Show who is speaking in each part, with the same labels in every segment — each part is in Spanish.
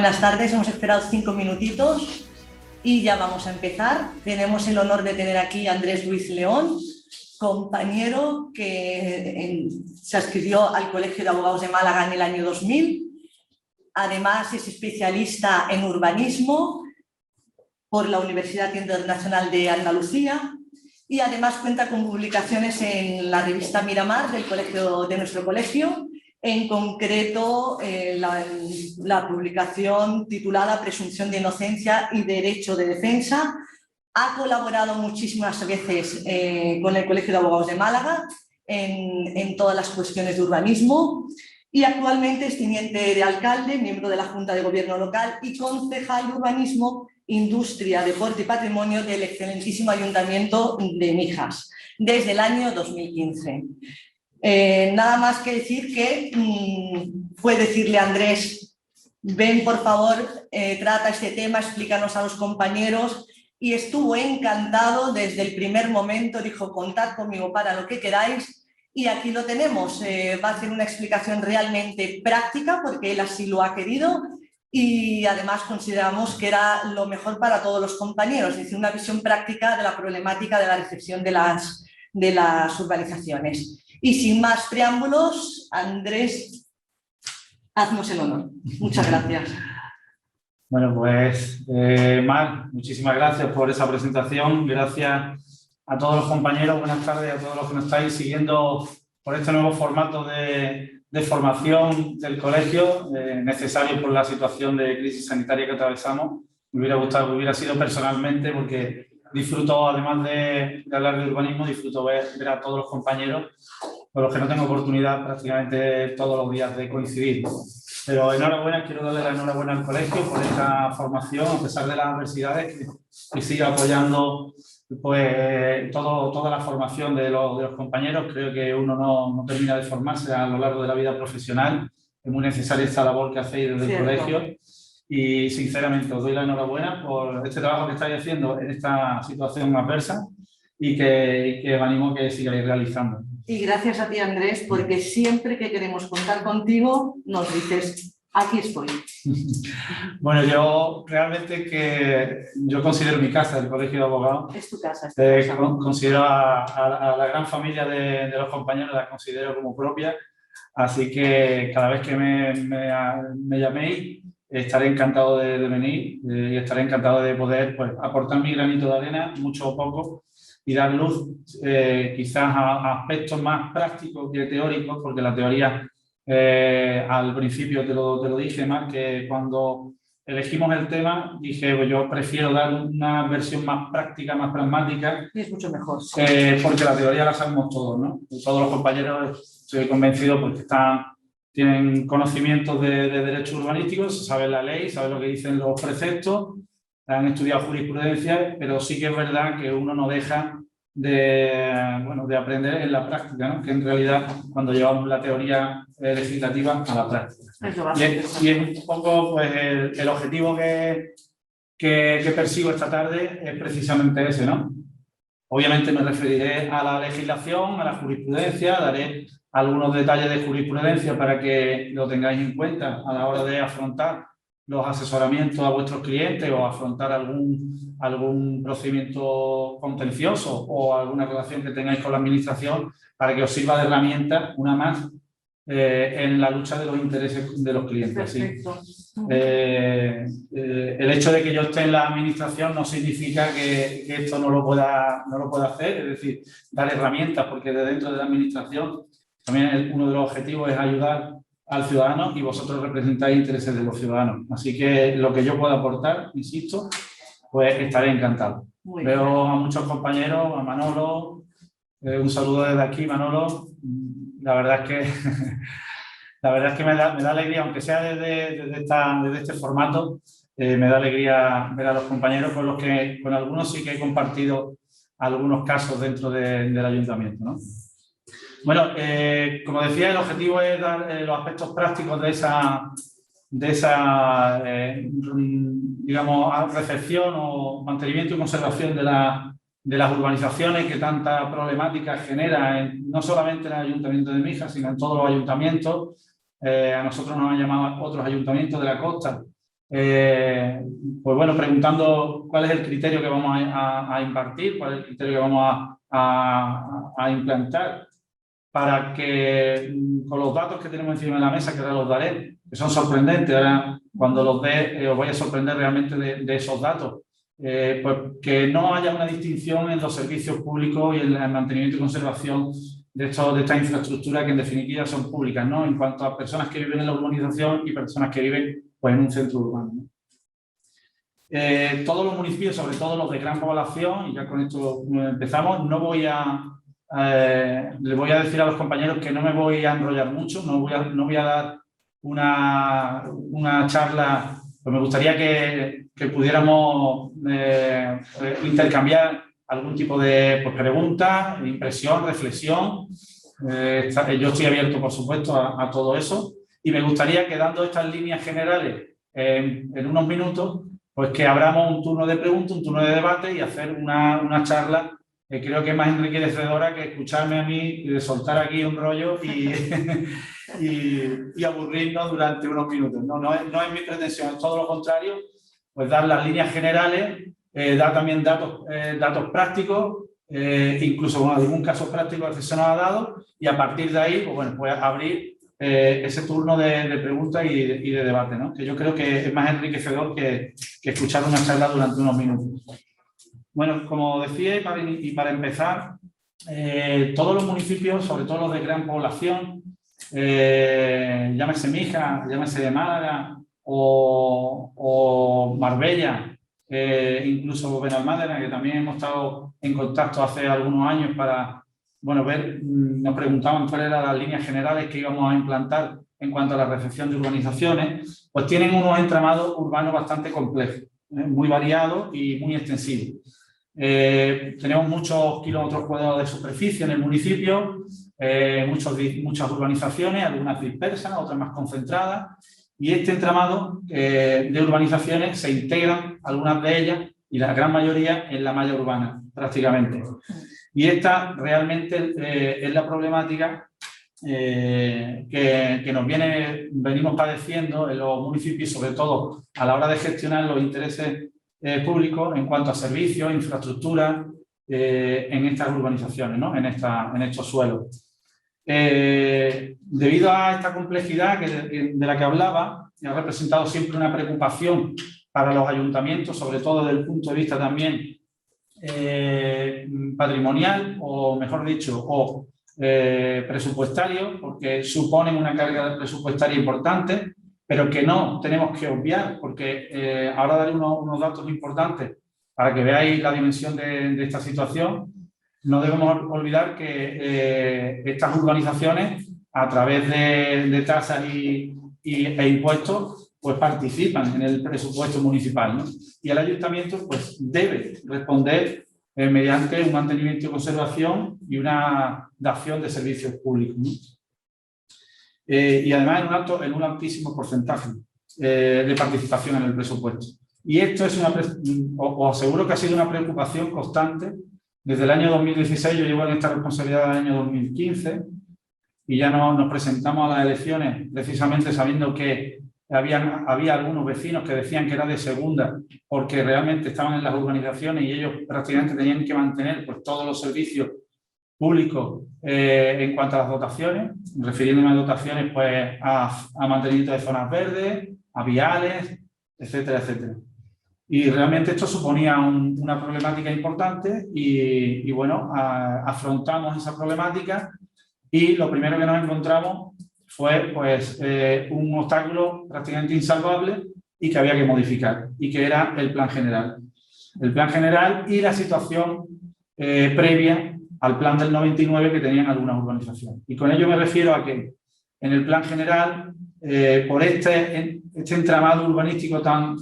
Speaker 1: Buenas tardes, hemos esperado 5 minutitos y ya vamos a empezar. Tenemos el honor de tener aquí a Andrés Luis León, compañero que se adscribió al Colegio de Abogados de Málaga en el año 2000. Además es especialista en urbanismo por la Universidad Internacional de Andalucía y además cuenta con publicaciones en la revista Miramar de nuestro colegio, en concreto la publicación titulada Presunción de Inocencia y Derecho de Defensa. Ha colaborado muchísimas veces con el Colegio de Abogados de Málaga en todas las cuestiones de urbanismo y actualmente es teniente de alcalde, miembro de la Junta de Gobierno local y concejal de urbanismo, industria, deporte y patrimonio del excelentísimo Ayuntamiento de Mijas desde el año 2015. Nada más que decir que fue decirle a Andrés, ven por favor, trata este tema, explícanos a los compañeros, y estuvo encantado desde el primer momento, dijo contad conmigo para lo que queráis y aquí lo tenemos. Va a hacer una explicación realmente práctica porque él así lo ha querido y además consideramos que era lo mejor para todos los compañeros, es decir, una visión práctica de la problemática de la recepción de las urbanizaciones. Y sin más preámbulos, Andrés, haznos el honor. Muchas gracias.
Speaker 2: Bueno, pues Mar, muchísimas gracias por esa presentación. Gracias a todos los compañeros. Buenas tardes a todos los que nos estáis siguiendo por este nuevo formato de formación del colegio, necesario por la situación de crisis sanitaria que atravesamos. Me hubiera gustado que hubiera sido personalmente, porque disfruto, además de hablar de urbanismo, disfruto ver a todos los compañeros, con los que no tengo oportunidad prácticamente todos los días de coincidir. Pero enhorabuena, quiero darle la enhorabuena al colegio por esta formación, a pesar de las adversidades, que siga apoyando pues, toda la formación de los compañeros. Creo que uno no termina de formarse a lo largo de la vida profesional. Es muy necesaria esta labor que hacéis desde el colegio. Y sinceramente os doy la enhorabuena por este trabajo que estáis haciendo en esta situación adversa y que os animo a que sigáis realizando.
Speaker 1: Y gracias a ti, Andrés, porque siempre que queremos contar contigo nos dices, aquí estoy.
Speaker 2: Bueno, yo realmente yo considero mi casa el Colegio de Abogados.
Speaker 1: Es tu casa.
Speaker 2: Considero a la gran familia de los compañeros, la considero como propia. Así que cada vez que me llaméis, estaré encantado de venir y estaré encantado de poder pues, aportar mi granito de arena, mucho o poco, y dar luz quizás a aspectos más prácticos que teóricos, porque la teoría al principio te lo dije más, que cuando elegimos el tema dije pues yo prefiero dar una versión más práctica, más pragmática.
Speaker 1: Y es mucho mejor. Sí.
Speaker 2: Porque la teoría la sabemos todos, ¿no? Todos los compañeros, estoy convencido, pues tienen conocimientos de derecho urbanístico, saben la ley, saben lo que dicen los preceptos, han estudiado jurisprudencia, pero sí que es verdad que uno no deja de aprender en la práctica, ¿no? Que en realidad cuando llevamos la teoría legislativa a la práctica. Y es un poco pues, el objetivo que persigo esta tarde es precisamente ese, ¿no? Obviamente me referiré a la legislación, a la jurisprudencia, daré algunos detalles de jurisprudencia para que lo tengáis en cuenta a la hora de afrontar los asesoramientos a vuestros clientes o afrontar algún procedimiento contencioso o alguna relación que tengáis con la administración, para que os sirva de herramienta, una más, en la lucha de los intereses de los clientes.
Speaker 1: Perfecto.
Speaker 2: El hecho de que yo esté en la administración no significa que esto no lo pueda hacer, es decir, dar herramientas, porque de dentro de la administración también uno de los objetivos es ayudar al ciudadano y vosotros representáis intereses de los ciudadanos. Así que lo que yo pueda aportar, insisto, pues estaré encantado. Veo a muchos compañeros, a Manolo, un saludo desde aquí, Manolo. La verdad es que me da alegría, aunque sea desde este formato, me da alegría ver a los compañeros con algunos sí que he compartido algunos casos dentro del ayuntamiento, ¿no? Bueno, como decía, el objetivo es dar los aspectos prácticos de esa digamos, recepción o mantenimiento y conservación de las urbanizaciones que tanta problemática genera, no solamente en el Ayuntamiento de Mijas, sino en todos los ayuntamientos. A nosotros nos han llamado otros ayuntamientos de la costa pues bueno, preguntando cuál es el criterio que vamos a impartir, cuál es el criterio que vamos a implantar, para que con los datos que tenemos encima de la mesa, que ahora los daré, que son sorprendentes, ahora cuando los dé os voy a sorprender realmente de esos datos, pues que no haya una distinción en los servicios públicos y en el mantenimiento y conservación de esta infraestructura que en definitiva son públicas, ¿no? En cuanto a personas que viven en la urbanización y personas que viven pues, en un centro urbano, ¿no? Todos los municipios, sobre todo los de gran población, y ya con esto empezamos, no voy le voy a decir a los compañeros que no me voy a enrollar mucho, no voy a dar una charla, pues me gustaría que pudiéramos intercambiar algún tipo de pues, pregunta, impresión, reflexión. Yo estoy abierto, por supuesto, a todo eso, y me gustaría que dando estas líneas generales en unos minutos, pues que abramos un turno de preguntas, un turno de debate y hacer una charla que creo que es más enriquecedora que escucharme a mí y de soltar aquí un rollo y aburrirnos durante unos minutos. No es mi pretensión, es todo lo contrario, pues dar las líneas generales, dar también datos prácticos, incluso con algún caso práctico que se nos ha dado, y a partir de ahí, pues, bueno, pues abrir ese turno de preguntas y de debate, ¿no? Que yo creo que es más enriquecedor que escuchar una charla durante unos minutos. Bueno, como decía, y para empezar, todos los municipios, sobre todo los de gran población, llámese Mija, llámese Málaga o Marbella, incluso Benalmádena, que también hemos estado en contacto hace algunos años para, bueno, nos preguntaban cuáles eran las líneas generales que íbamos a implantar en cuanto a la recepción de urbanizaciones, pues tienen unos entramados urbanos bastante complejos, muy variados y muy extensivos. Tenemos muchos kilómetros cuadrados de superficie en el municipio, muchas urbanizaciones, algunas dispersas, otras más concentradas, y este entramado de urbanizaciones se integran, algunas de ellas, y la gran mayoría, en la malla urbana, prácticamente. Y esta realmente es la problemática que venimos padeciendo en los municipios, sobre todo a la hora de gestionar los intereses públicos en cuanto a servicios, infraestructura en estas urbanizaciones, ¿no? en estos suelos. Debido a esta complejidad de la que hablaba, ha representado siempre una preocupación para los ayuntamientos, sobre todo desde el punto de vista también patrimonial, o mejor dicho, presupuestario, porque suponen una carga presupuestaria importante, pero que no tenemos que obviar, porque ahora daré unos datos importantes para que veáis la dimensión de esta situación. No debemos olvidar que estas urbanizaciones, a través de tasas e impuestos, pues participan en el presupuesto municipal, ¿no? Y el ayuntamiento pues, debe responder mediante un mantenimiento y conservación y una dación de servicios públicos, ¿no? Y además en un altísimo porcentaje de participación en el presupuesto. Y esto es os aseguro que ha sido una preocupación constante desde el año 2016. Yo llevo en esta responsabilidad del año 2015 y ya nos presentamos a las elecciones precisamente sabiendo que había algunos vecinos que decían que era de segunda porque realmente estaban en las urbanizaciones y ellos prácticamente tenían que mantener pues, todos los servicios públicos en cuanto a las dotaciones, refiriéndome a dotaciones pues, a mantenimiento de zonas verdes, a viales, etcétera, etcétera. Y realmente esto suponía una problemática importante y bueno, afrontamos esa problemática y lo primero que nos encontramos fue pues, un obstáculo prácticamente insalvable y que había que modificar, y que era el plan general. El plan general y la situación previa al plan del 99 que tenían algunas urbanizaciones. Y con ello me refiero a que en el plan general, por este entramado urbanístico tan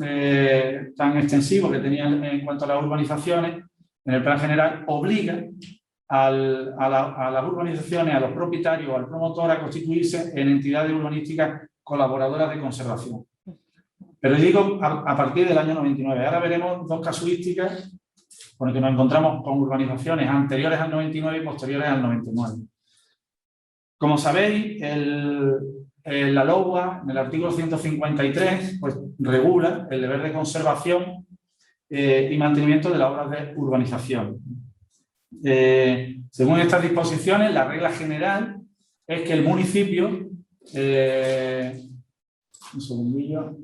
Speaker 2: extensivo que tenían en cuanto a las urbanizaciones, en el plan general obliga a las urbanizaciones, a los propietarios o al promotor a constituirse en entidades urbanísticas colaboradoras de conservación. Pero digo a partir del año 99. Ahora veremos dos casuísticas con las que nos encontramos con urbanizaciones anteriores al 99 y posteriores al 99. Como sabéis, la LOUA, en el artículo 153, pues, regula el deber de conservación y mantenimiento de las obras de urbanización. Según estas disposiciones, la regla general es que el municipio, un segundillo,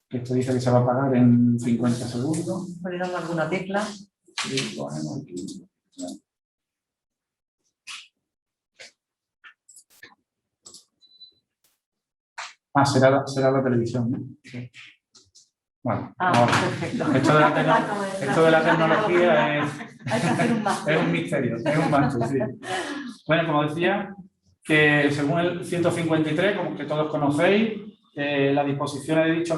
Speaker 2: que esto dice que se va a apagar en 50 segundos.
Speaker 1: Ponemos alguna tecla.
Speaker 2: Y ponemos aquí. Ah, será la televisión, ¿no? Sí. Bueno, ahora.
Speaker 1: Perfecto.
Speaker 2: Esto de la tecnología
Speaker 1: Hay que hacer un máster.
Speaker 2: es un misterio, es un máster, sí. Bueno, como decía, que según el 153, como que todos conocéis, las disposiciones de dicho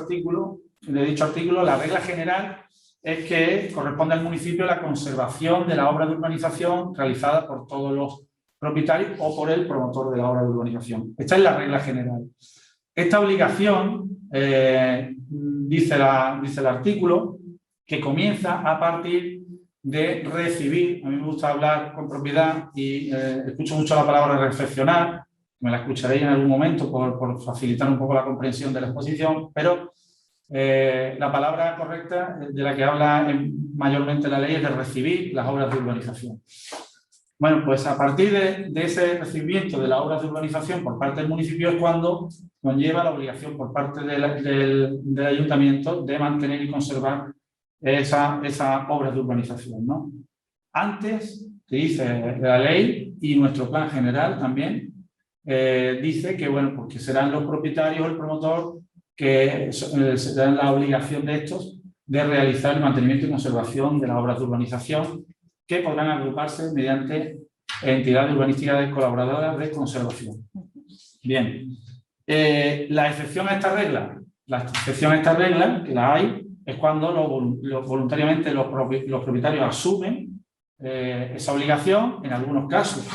Speaker 2: artículo, la regla general es que corresponde al municipio la conservación de la obra de urbanización realizada por todos los propietarios o por el promotor de la obra de urbanización. Esta es la regla general. Esta obligación, dice el artículo, que comienza a partir de recibir, a mí me gusta hablar con propiedad y escucho mucho la palabra reflexionar, me la escucharéis en algún momento por facilitar un poco la comprensión de la exposición, pero la palabra correcta de la que habla mayormente la ley es de recibir las obras de urbanización. Bueno, pues a partir de ese recibimiento de las obras de urbanización por parte del municipio es cuando conlleva la obligación por parte del ayuntamiento de mantener y conservar esa obra de urbanización, ¿no? Antes, que dice la ley y nuestro plan general también, dice que, bueno, porque serán los propietarios, el promotor, que serán la obligación de estos de realizar el mantenimiento y conservación de las obras de urbanización, que podrán agruparse mediante entidades urbanísticas colaboradoras de conservación. Bien, la excepción a esta regla, que la hay, es cuando voluntariamente los propietarios asumen esa obligación en algunos casos.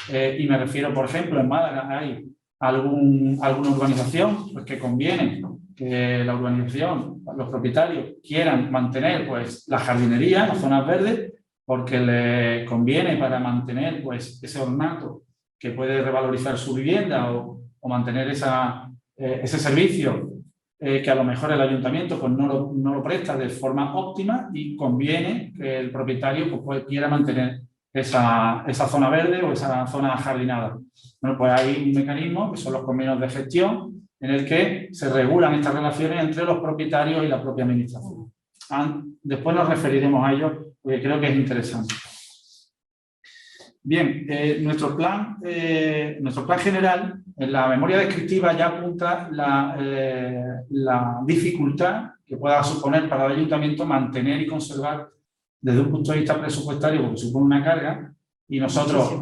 Speaker 2: Y me refiero, por ejemplo, en Málaga hay alguna urbanización pues, que conviene que la urbanización, los propietarios quieran mantener pues, la jardinería, las zonas verdes, porque les conviene para mantener pues, ese ornato que puede revalorizar su vivienda o mantener ese servicio que a lo mejor el ayuntamiento pues, no lo presta de forma óptima y conviene que el propietario pues, quiera mantener esa zona verde o esa zona jardinada. Bueno, pues hay un mecanismo que son los convenios de gestión en el que se regulan estas relaciones entre los propietarios y la propia administración. Después nos referiremos a ello porque creo que es interesante. Bien, nuestro plan general, en la memoria descriptiva ya apunta la dificultad que pueda suponer para el ayuntamiento mantener y conservar desde un punto de vista presupuestario, porque supone una carga, y nosotros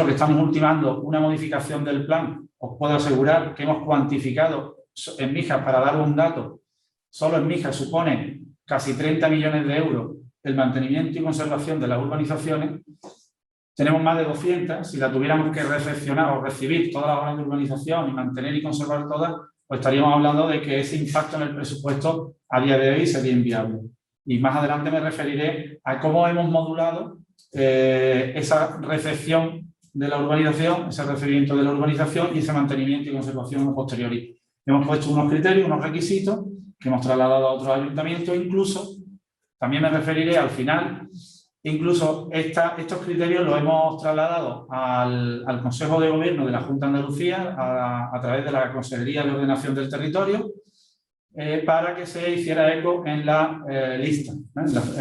Speaker 2: que estamos ultimando una modificación del plan, os puedo asegurar que hemos cuantificado en Mijas, para dar un dato, solo en Mijas supone casi 30 millones de euros el mantenimiento y conservación de las urbanizaciones. Tenemos más de 200, si la tuviéramos que recepcionar o recibir todas las obras de urbanización y mantener y conservar todas, pues estaríamos hablando de que ese impacto en el presupuesto a día de hoy sería inviable. Y más adelante me referiré a cómo hemos modulado esa recepción de la urbanización, ese recibimiento de la urbanización y ese mantenimiento y conservación a posteriori. Hemos puesto unos criterios, unos requisitos que hemos trasladado a otros ayuntamientos, incluso, también me referiré al final, incluso estos criterios los hemos trasladado al Consejo de Gobierno de la Junta de Andalucía a través de la Consejería de Ordenación del Territorio para que se hiciera eco en la lista,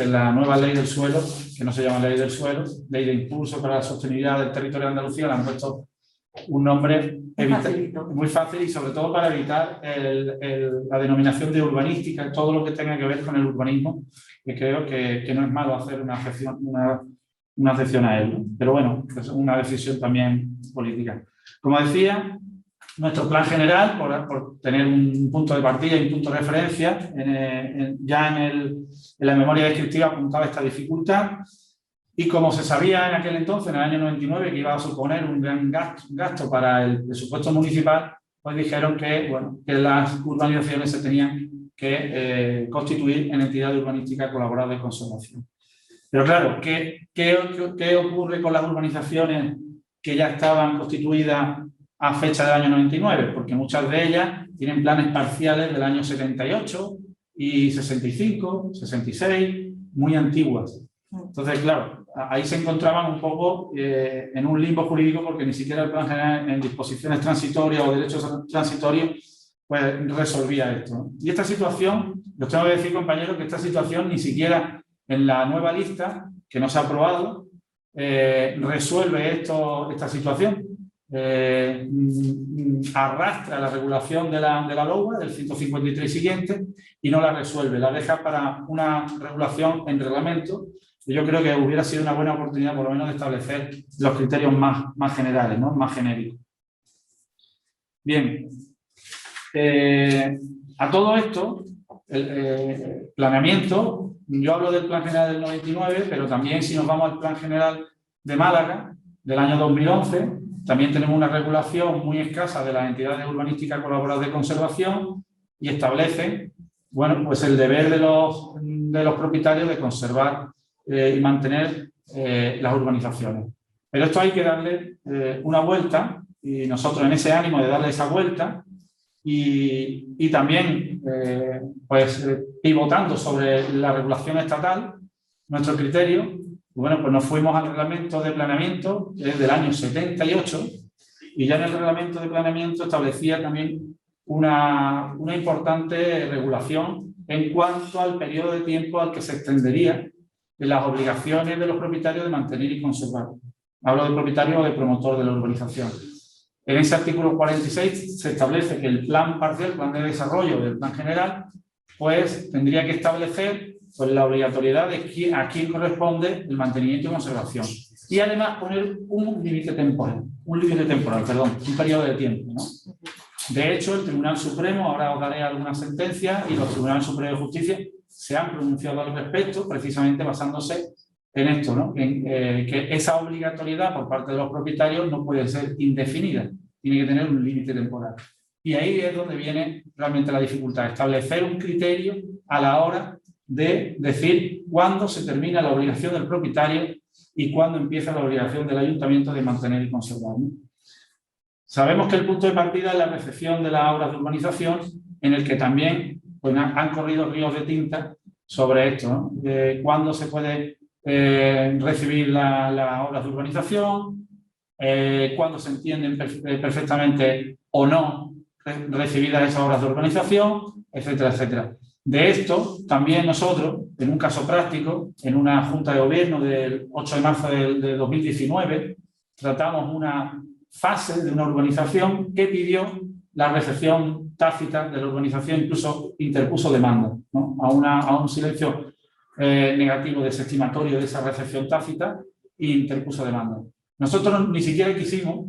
Speaker 2: en la nueva ley del suelo, que no se llama ley del suelo, ley de impulso para la sostenibilidad del territorio de Andalucía, le han puesto un nombre muy fácil y sobre todo para evitar la denominación de urbanística, todo lo que tenga que ver con el urbanismo, que creo que no es malo hacer una excepción a él, ¿no? Pero bueno, es una decisión también política. Como decía, nuestro plan general, por tener un punto de partida y un punto de referencia, ya en la memoria descriptiva apuntaba esta dificultad. Y como se sabía en aquel entonces, en el año 99, que iba a suponer un gran gasto para el presupuesto municipal, pues dijeron que, bueno, que las urbanizaciones se tenían que constituir en entidades urbanísticas colaboradas de conservación. Pero claro, ¿qué ocurre con las urbanizaciones que ya estaban constituidas a fecha del año 99, porque muchas de ellas tienen planes parciales del año 78 y 65, 66, muy antiguas. Entonces, claro, ahí se encontraban un poco en un limbo jurídico porque ni siquiera el plan general en disposiciones transitorias o derechos transitorios pues resolvía esto, ¿no? Y esta situación, os tengo que decir, compañeros, que esta situación ni siquiera en la nueva lista que no se ha aprobado resuelve esta situación. Arrastra la regulación de la LOA, del 153 siguiente, y no la resuelve, la deja para una regulación en reglamento. Yo creo que hubiera sido una buena oportunidad, por lo menos, de establecer los criterios más generales, ¿no? Más genéricos. Bien. A todo esto, el planeamiento, yo hablo del Plan General del 99, pero también si nos vamos al Plan General de Málaga, del año 2011, también tenemos una regulación muy escasa de las entidades urbanísticas colaboradas de conservación y establece, bueno, pues el deber de los propietarios de conservar y mantener las urbanizaciones. Pero esto hay que darle una vuelta, y nosotros en ese ánimo de darle esa vuelta y también pivotando sobre la regulación estatal, nuestro criterio, bueno, pues nos fuimos al reglamento de planeamiento del año 78 y ya en el reglamento de planeamiento establecía también una importante regulación en cuanto al periodo de tiempo al que se extendería las obligaciones de los propietarios de mantener y conservar. Hablo de propietario o de promotor de la urbanización. En ese artículo 46 se establece que el plan parcial, plan de desarrollo del plan general, pues tendría que establecer pues, la obligatoriedad de a quién corresponde el mantenimiento y conservación. Y además poner un periodo de tiempo, ¿no? De hecho, el Tribunal Supremo, ahora os daré algunas sentencias, y los Tribunales Supremos de Justicia se han pronunciado al respecto, precisamente basándose en esto, ¿no? Que esa obligatoriedad por parte de los propietarios no puede ser indefinida, tiene que tener un límite temporal. Y ahí es donde viene realmente la dificultad, establecer un criterio a la hora de decir cuándo se termina la obligación del propietario y cuándo empieza la obligación del ayuntamiento de mantener y conservar, ¿no? Sabemos que el punto de partida es la recepción de las obras de urbanización, en el que también pues, han corrido ríos de tinta sobre esto, ¿no? Cuándo se puede recibir las obras de urbanización, cuándo se entienden perfectamente o no recibidas esas obras de urbanización, etcétera, etcétera. De esto, también nosotros, en un caso práctico, en una Junta de Gobierno del 8 de marzo de 2019, tratamos una fase de una urbanización que pidió la recepción tácita de la urbanización, incluso interpuso demanda, ¿no? a un silencio negativo desestimatorio de esa recepción tácita e interpuso demanda. Nosotros ni siquiera quisimos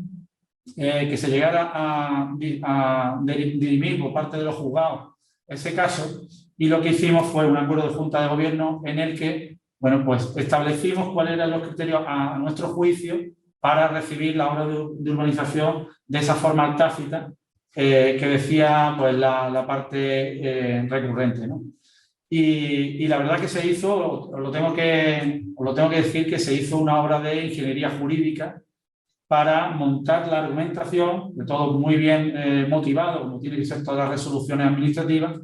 Speaker 2: que se llegara a dirimir por parte de los juzgados ese caso, y lo que hicimos fue un acuerdo de Junta de Gobierno en el que, bueno, pues establecimos cuáles eran los criterios a nuestro juicio para recibir la obra de urbanización de esa forma tácita que decía pues, la parte recurrente, ¿no? Y la verdad que se hizo, os lo tengo que decir, que se hizo una obra de ingeniería jurídica para montar la argumentación, de todo muy bien motivado, como tiene que ser todas las resoluciones administrativas,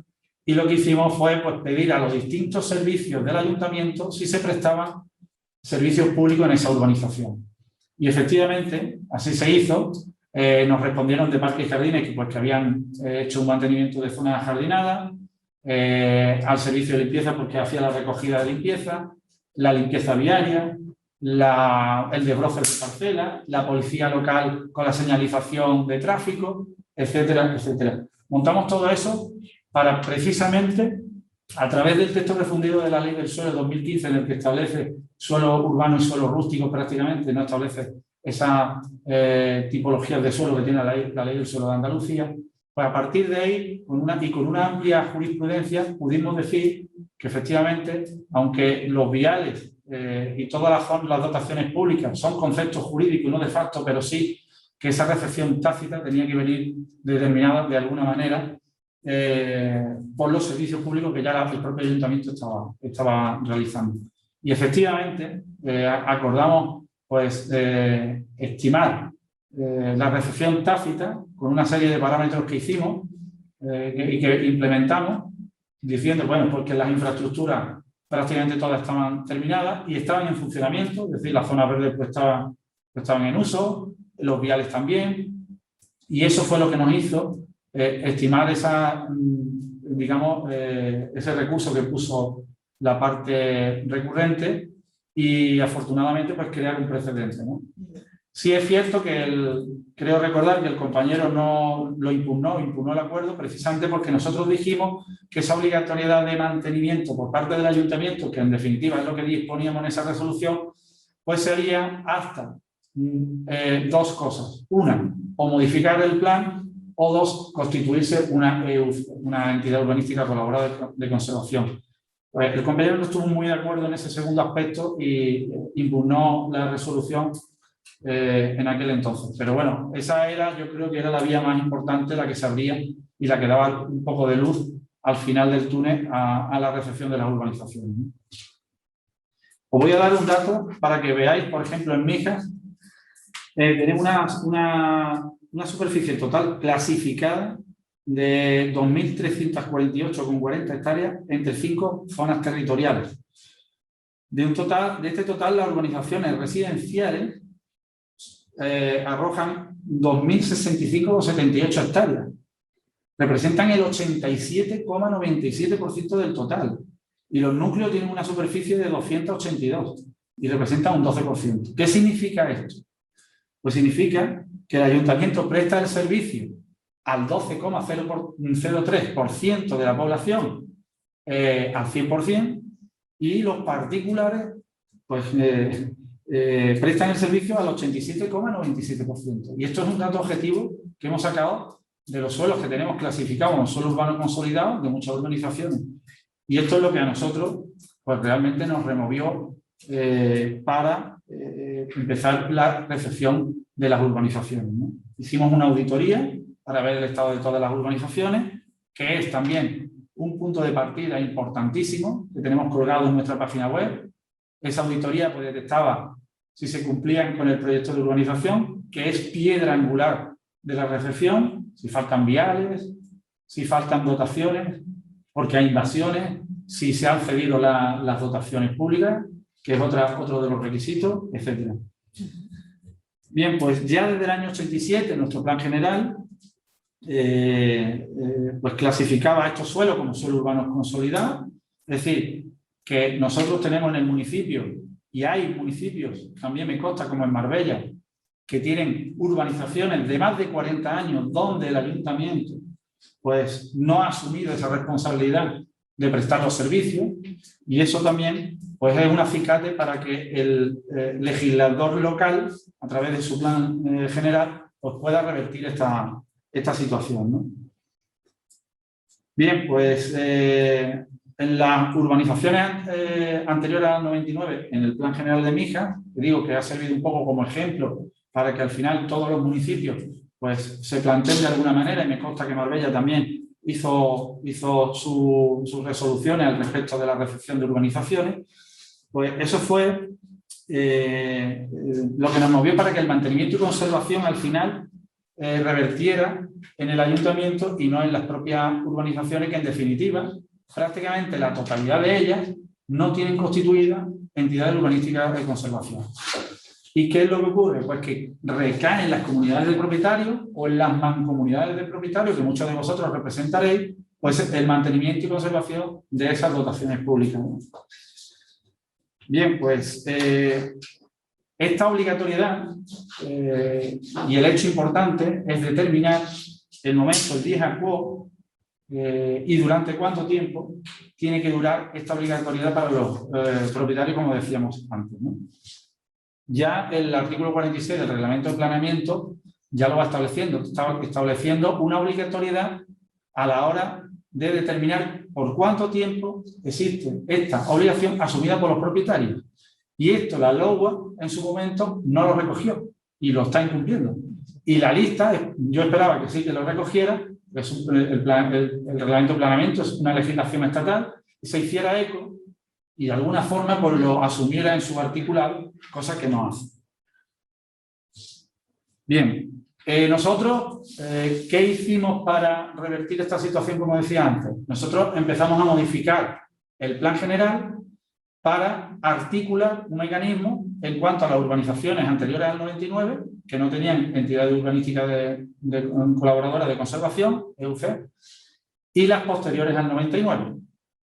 Speaker 2: y lo que hicimos fue pues, pedir a los distintos servicios del ayuntamiento si se prestaban servicios públicos en esa urbanización. Y efectivamente, así se hizo. Nos respondieron de Parques y Jardines que habían hecho un mantenimiento de zonas jardinadas, al servicio de limpieza porque hacía la recogida de limpieza, la limpieza viaria, el desbroce de parcelas, la policía local con la señalización de tráfico, etcétera, etcétera. Montamos todo eso para precisamente, a través del texto refundido de la Ley del Suelo 2015, en el que establece suelo urbano y suelo rústico prácticamente, no establece esa tipología de suelo que tiene la ley del Suelo de Andalucía, pues a partir de ahí, con una amplia jurisprudencia, pudimos decir que efectivamente, aunque los viales y todas las dotaciones públicas son conceptos jurídicos y no de facto, pero sí que esa recepción tácita tenía que venir determinada de alguna manera por los servicios públicos que ya el propio ayuntamiento estaba realizando. Y efectivamente acordamos pues, estimar la recepción tácita con una serie de parámetros que hicimos y que implementamos, diciendo, bueno, porque las infraestructuras prácticamente todas estaban terminadas y estaban en funcionamiento, es decir, las zonas verdes pues estaban en uso, los viales también, y eso fue lo que nos hizo estimar ese recurso que puso la parte recurrente y afortunadamente pues crear un precedente, ¿no? Sí es cierto que creo recordar que el compañero no lo impugnó el acuerdo precisamente porque nosotros dijimos que esa obligatoriedad de mantenimiento por parte del ayuntamiento, que en definitiva es lo que disponíamos en esa resolución, pues sería hasta dos cosas. Una, o modificar el plan, o dos, constituirse una entidad urbanística colaborada de conservación. Pues el compañero no estuvo muy de acuerdo en ese segundo aspecto y impugnó la resolución en aquel entonces. Pero bueno, esa era, yo creo que era la vía más importante, la que se abría y la que daba un poco de luz al final del túnel a la recepción de las urbanizaciones. Os voy a dar un dato para que veáis, por ejemplo, en Mijas, tenemos una superficie total clasificada de 2.348,40 hectáreas entre 5 zonas territoriales. De este total, las urbanizaciones residenciales arrojan 2.065,78 hectáreas. Representan el 87,97% del total. Y los núcleos tienen una superficie de 282 y representan un 12%. ¿Qué significa esto? Pues significa que el ayuntamiento presta el servicio al 12,03% de la población al 100% y los particulares pues prestan el servicio al 87,97%. Y esto es un dato objetivo que hemos sacado de los suelos que tenemos clasificados como suelo urbano consolidado de muchas urbanizaciones. Y esto es lo que a nosotros pues realmente nos removió para empezar la recepción de las urbanizaciones, ¿no? Hicimos una auditoría para ver el estado de todas las urbanizaciones, que es también un punto de partida importantísimo que tenemos colgado en nuestra página web. Esa auditoría pues detectaba si se cumplían con el proyecto de urbanización, que es piedra angular de la recepción, si faltan viales, si faltan dotaciones, porque hay invasiones, si se han cedido las dotaciones públicas, que es otro de los requisitos, etc. Bien, pues ya desde el año 87 nuestro plan general pues clasificaba estos suelos como suelos urbanos consolidados, es decir, que nosotros tenemos en el municipio, y hay municipios, también me consta como en Marbella, que tienen urbanizaciones de más de 40 años donde el ayuntamiento pues no ha asumido esa responsabilidad de prestar los servicios, y eso también pues es un acicate para que el legislador local, a través de su plan general, pues pueda revertir esta situación, ¿no? Bien, pues en las urbanizaciones anteriores al 99, en el plan general de Mijas, que digo que ha servido un poco como ejemplo para que al final todos los municipios pues se planteen de alguna manera, y me consta que Marbella también hizo sus resoluciones al respecto de la recepción de urbanizaciones, pues eso fue lo que nos movió para que el mantenimiento y conservación al final revertiera en el ayuntamiento y no en las propias urbanizaciones, que en definitiva prácticamente la totalidad de ellas no tienen constituidas entidades urbanísticas de conservación. ¿Y qué es lo que ocurre? Pues que recaen en las comunidades de propietarios o en las mancomunidades de propietarios, que muchos de vosotros representaréis, pues el mantenimiento y conservación de esas dotaciones públicas, ¿no? Bien, pues esta obligatoriedad y el hecho importante es determinar el momento, el día quo, y durante cuánto tiempo tiene que durar esta obligatoriedad para los propietarios, como decíamos antes, ¿no? Ya el artículo 46 del reglamento de planeamiento ya lo va estableciendo, está estableciendo una obligatoriedad a la hora de determinar por cuánto tiempo existe esta obligación asumida por los propietarios. Y esto la LOGUA en su momento no lo recogió y lo está incumpliendo. Y la lista, yo esperaba que sí que lo recogiera, el reglamento de planeamiento es una legislación estatal, y se hiciera eco y de alguna forma pues lo asumiera en su articulado, cosa que no hace. Bien, nosotros, ¿qué hicimos para revertir esta situación, como decía antes? Nosotros empezamos a modificar el plan general para articular un mecanismo en cuanto a las urbanizaciones anteriores al 99, que no tenían entidades urbanísticas de colaboradoras de conservación, EUC, y las posteriores al 99.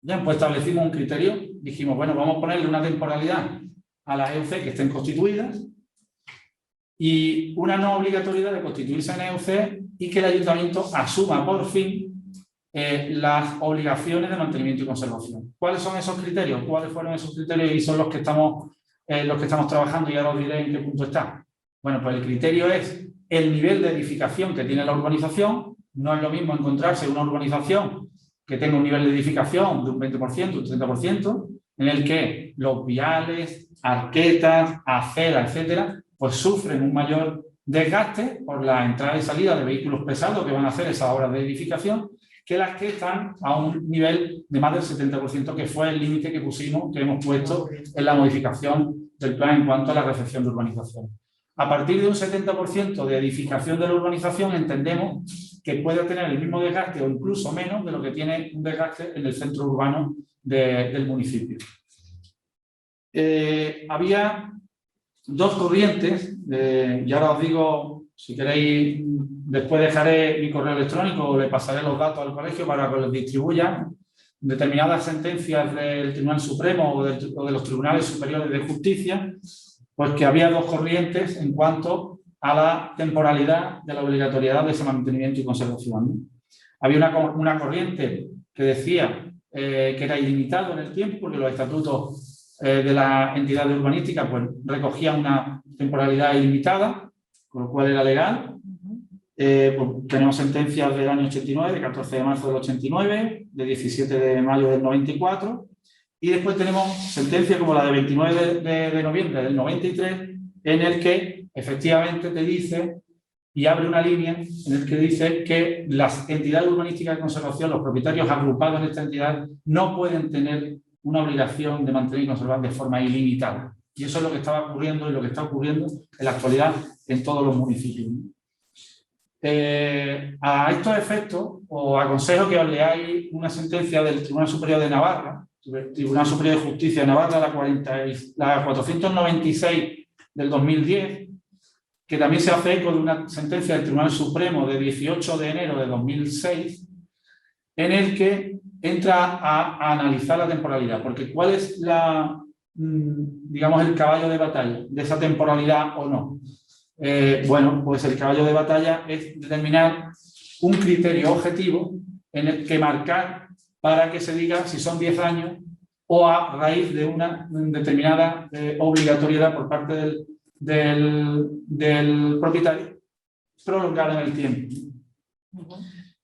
Speaker 2: Bien, pues establecimos un criterio, dijimos, bueno, vamos a ponerle una temporalidad a las EUC que estén constituidas y una no obligatoriedad de constituirse en EUC y que el ayuntamiento asuma por fin las obligaciones de mantenimiento y conservación. ¿Cuáles son esos criterios? ¿Cuáles fueron esos criterios y son los que estamos trabajando y ahora os diré en qué punto está? Bueno, pues el criterio es el nivel de edificación que tiene la urbanización. No es lo mismo encontrarse una urbanización que tenga un nivel de edificación de un 20%, un 30%, en el que los viales, arquetas, aceras, etcétera, pues sufren un mayor desgaste por la entrada y salida de vehículos pesados que van a hacer esas obras de edificación, que las que están a un nivel de más del 70%, que fue el límite que hemos puesto en la modificación del plan en cuanto a la recepción de urbanización. A partir de un 70% de edificación de la urbanización entendemos que puede tener el mismo desgaste o incluso menos de lo que tiene un desgaste en el centro urbano del municipio. Había dos corrientes, y ahora os digo, si queréis, después dejaré mi correo electrónico o le pasaré los datos al colegio para que los distribuyan. Determinadas sentencias del Tribunal Supremo o de los Tribunales Superiores de Justicia, pues que había dos corrientes en cuanto a la temporalidad de la obligatoriedad de ese mantenimiento y conservación, ¿no? Había una corriente que decía que era ilimitado en el tiempo, porque los estatutos de la entidad urbanística pues, recogían una temporalidad ilimitada, con lo cual era legal. Pues, tenemos sentencias del año 89, de 14 de marzo del 89, de 17 de mayo del 94, y después tenemos sentencias como la de 29 de noviembre del 93, en el que efectivamente te dice y abre una línea en el que dice que las entidades urbanísticas de conservación, los propietarios agrupados en esta entidad, no pueden tener una obligación de mantener y conservar de forma ilimitada. Y eso es lo que estaba ocurriendo y lo que está ocurriendo en la actualidad en todos los municipios. A estos efectos, os aconsejo que os leáis una sentencia del Tribunal Superior de Navarra, el Tribunal Superior de Justicia de Navarra, la 496 del 2010, que también se hace eco de una sentencia del Tribunal Supremo de 18 de enero de 2006, en el que entra a analizar la temporalidad, porque ¿cuál es digamos, el caballo de batalla de esa temporalidad o no? Bueno, pues el caballo de batalla es determinar un criterio objetivo en el que marcar para que se diga si son 10 años o a raíz de una determinada obligatoriedad por parte del propietario prolongada en el tiempo.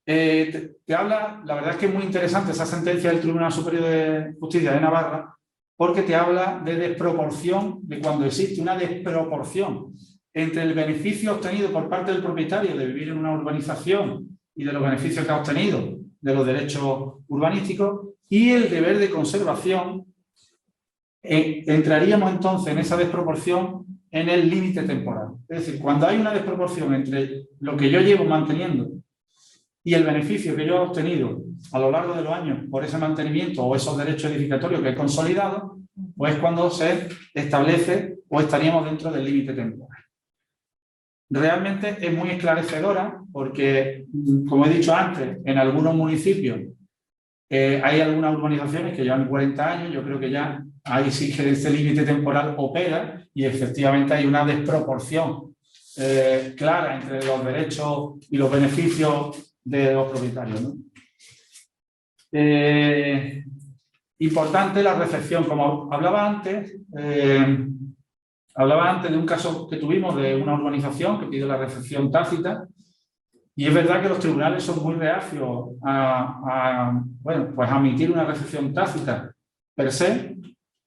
Speaker 2: Te habla, la verdad es que es muy interesante esa sentencia del Tribunal Superior de Justicia de Navarra, porque te habla de desproporción, de cuando existe una desproporción entre el beneficio obtenido por parte del propietario de vivir en una urbanización y de los beneficios que ha obtenido de los derechos urbanísticos y el deber de conservación. Entraríamos entonces en esa desproporción en el límite temporal. Es decir, cuando hay una desproporción entre lo que yo llevo manteniendo y el beneficio que yo he obtenido a lo largo de los años por ese mantenimiento o esos derechos edificatorios que he consolidado, pues cuando se establece o estaríamos dentro del límite temporal. Realmente es muy esclarecedora porque, como he dicho antes, en algunos municipios hay algunas urbanizaciones que llevan 40 años, yo creo que ya ahí sí que este límite temporal opera y efectivamente hay una desproporción clara entre los derechos y los beneficios de los propietarios, ¿no? Importante la recepción, como hablaba antes de un caso que tuvimos de una urbanización que pidió la recepción tácita, y es verdad que los tribunales son muy reacios bueno, pues a admitir una recepción tácita per se,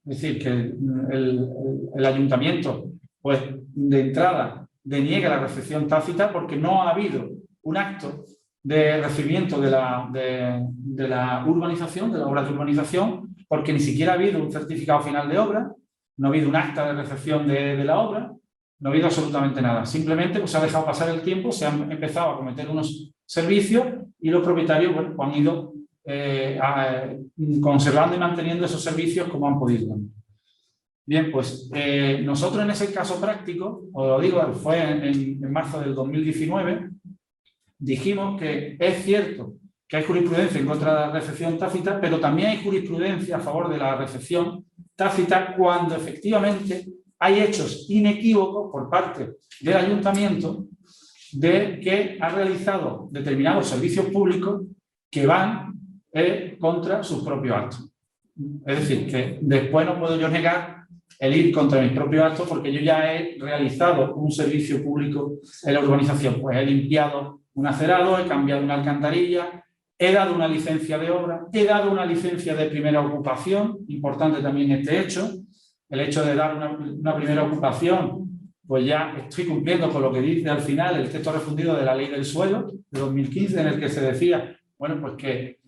Speaker 2: es decir, que el ayuntamiento pues de entrada deniega la recepción tácita porque no ha habido un acto de recibimiento de la urbanización, de la obra de urbanización, porque ni siquiera ha habido un certificado final de obra, no ha habido un acta de recepción de la obra, no ha habido absolutamente nada. Simplemente pues, se ha dejado pasar el tiempo, se han empezado a cometer unos servicios y los propietarios bueno, pues, han ido conservando y manteniendo esos servicios como han podido. Bien, pues nosotros en ese caso práctico, os lo digo, fue en marzo del 2019, dijimos que es cierto que hay jurisprudencia en contra de la recepción tácita, pero también hay jurisprudencia a favor de la recepción tácita cuando efectivamente hay hechos inequívocos por parte del ayuntamiento de que ha realizado determinados servicios públicos que van contra sus propios actos. Es decir, que después no puedo yo negar el ir contra mis propios actos porque yo ya he realizado un servicio público en la urbanización. Pues he limpiado un acerado, he cambiado una alcantarilla, he dado una licencia de obra, he dado una licencia de primera ocupación, importante también este hecho. El hecho de dar una primera ocupación, pues ya estoy cumpliendo con lo que dice al final el texto refundido de la Ley del Suelo de 2015, en el que se decía, bueno, pues que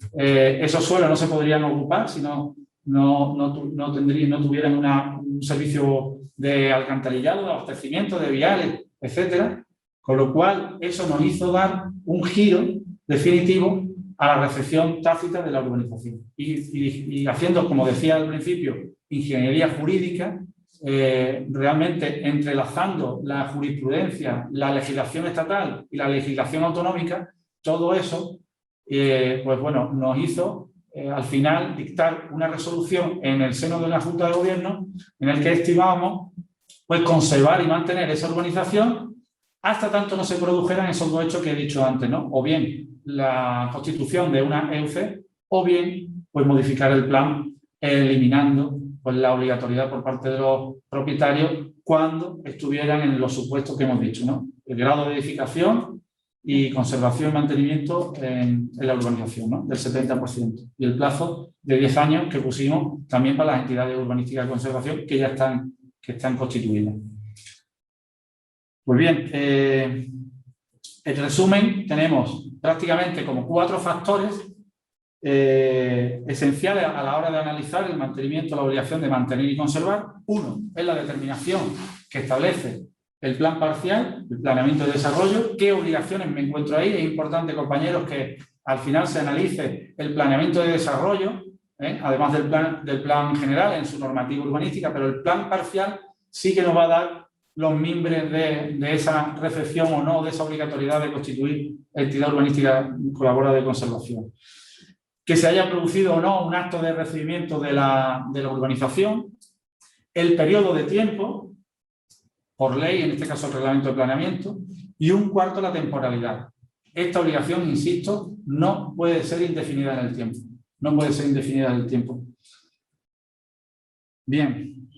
Speaker 2: esos suelos no se podrían ocupar si no tuvieran un servicio de alcantarillado, de abastecimiento, de viales, etcétera. Con lo cual, eso nos hizo dar un giro definitivo a la recepción tácita de la urbanización. Y haciendo, como decía al principio, ingeniería jurídica, realmente entrelazando la jurisprudencia, la legislación estatal y la legislación autonómica, todo eso, pues bueno, nos hizo al final dictar una resolución en el seno de una Junta de Gobierno en el que estimábamos pues conservar y mantener esa urbanización hasta tanto no se produjeran esos dos hechos que he dicho antes, ¿no? O bien la constitución de una EUC o bien pues modificar el plan eliminando pues la obligatoriedad por parte de los propietarios cuando estuvieran en los supuestos que hemos dicho, ¿no? El grado de edificación y conservación y mantenimiento en la urbanización, ¿no? Del 70%. Y el plazo de 10 años que pusimos también para las entidades urbanísticas de conservación que ya están constituidas. Pues bien, en resumen, tenemos prácticamente como 4 factores esenciales a la hora de analizar el mantenimiento, la obligación de mantener y conservar. Uno es la determinación que establece el plan parcial, el planeamiento de desarrollo. ¿Qué obligaciones me encuentro ahí? Es importante, compañeros, que al final se analice el planeamiento de desarrollo, además del plan general en su normativa urbanística, pero el plan parcial sí que nos va a dar los mimbres de esa recepción o no, de esa obligatoriedad de constituir entidad urbanística colaboradora de conservación. Que se haya producido o no un acto de recibimiento de la urbanización, el periodo de tiempo, por ley, en este caso el reglamento de planeamiento, y un cuarto la temporalidad. Esta obligación, insisto, no puede ser indefinida en el tiempo. No puede ser indefinida en el tiempo. Bien.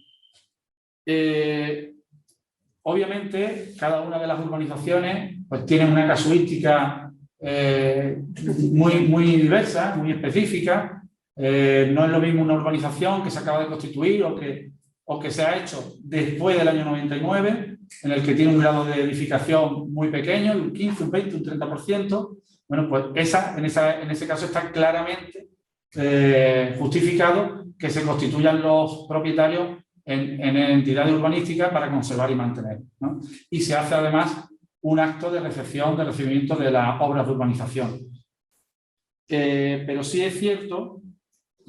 Speaker 2: Obviamente, cada una de las urbanizaciones pues, tiene una casuística muy diversa, muy específica. No es lo mismo una urbanización que se acaba de constituir o que se ha hecho después del año 99, en el que tiene un grado de edificación muy pequeño, un 15, un 20, un 30%. Bueno, pues en ese caso está claramente justificado que se constituyan los propietarios en entidades urbanísticas para conservar y mantener, ¿no? Y se hace además un acto de recepción, de recibimiento de las obras de urbanización. Pero sí es cierto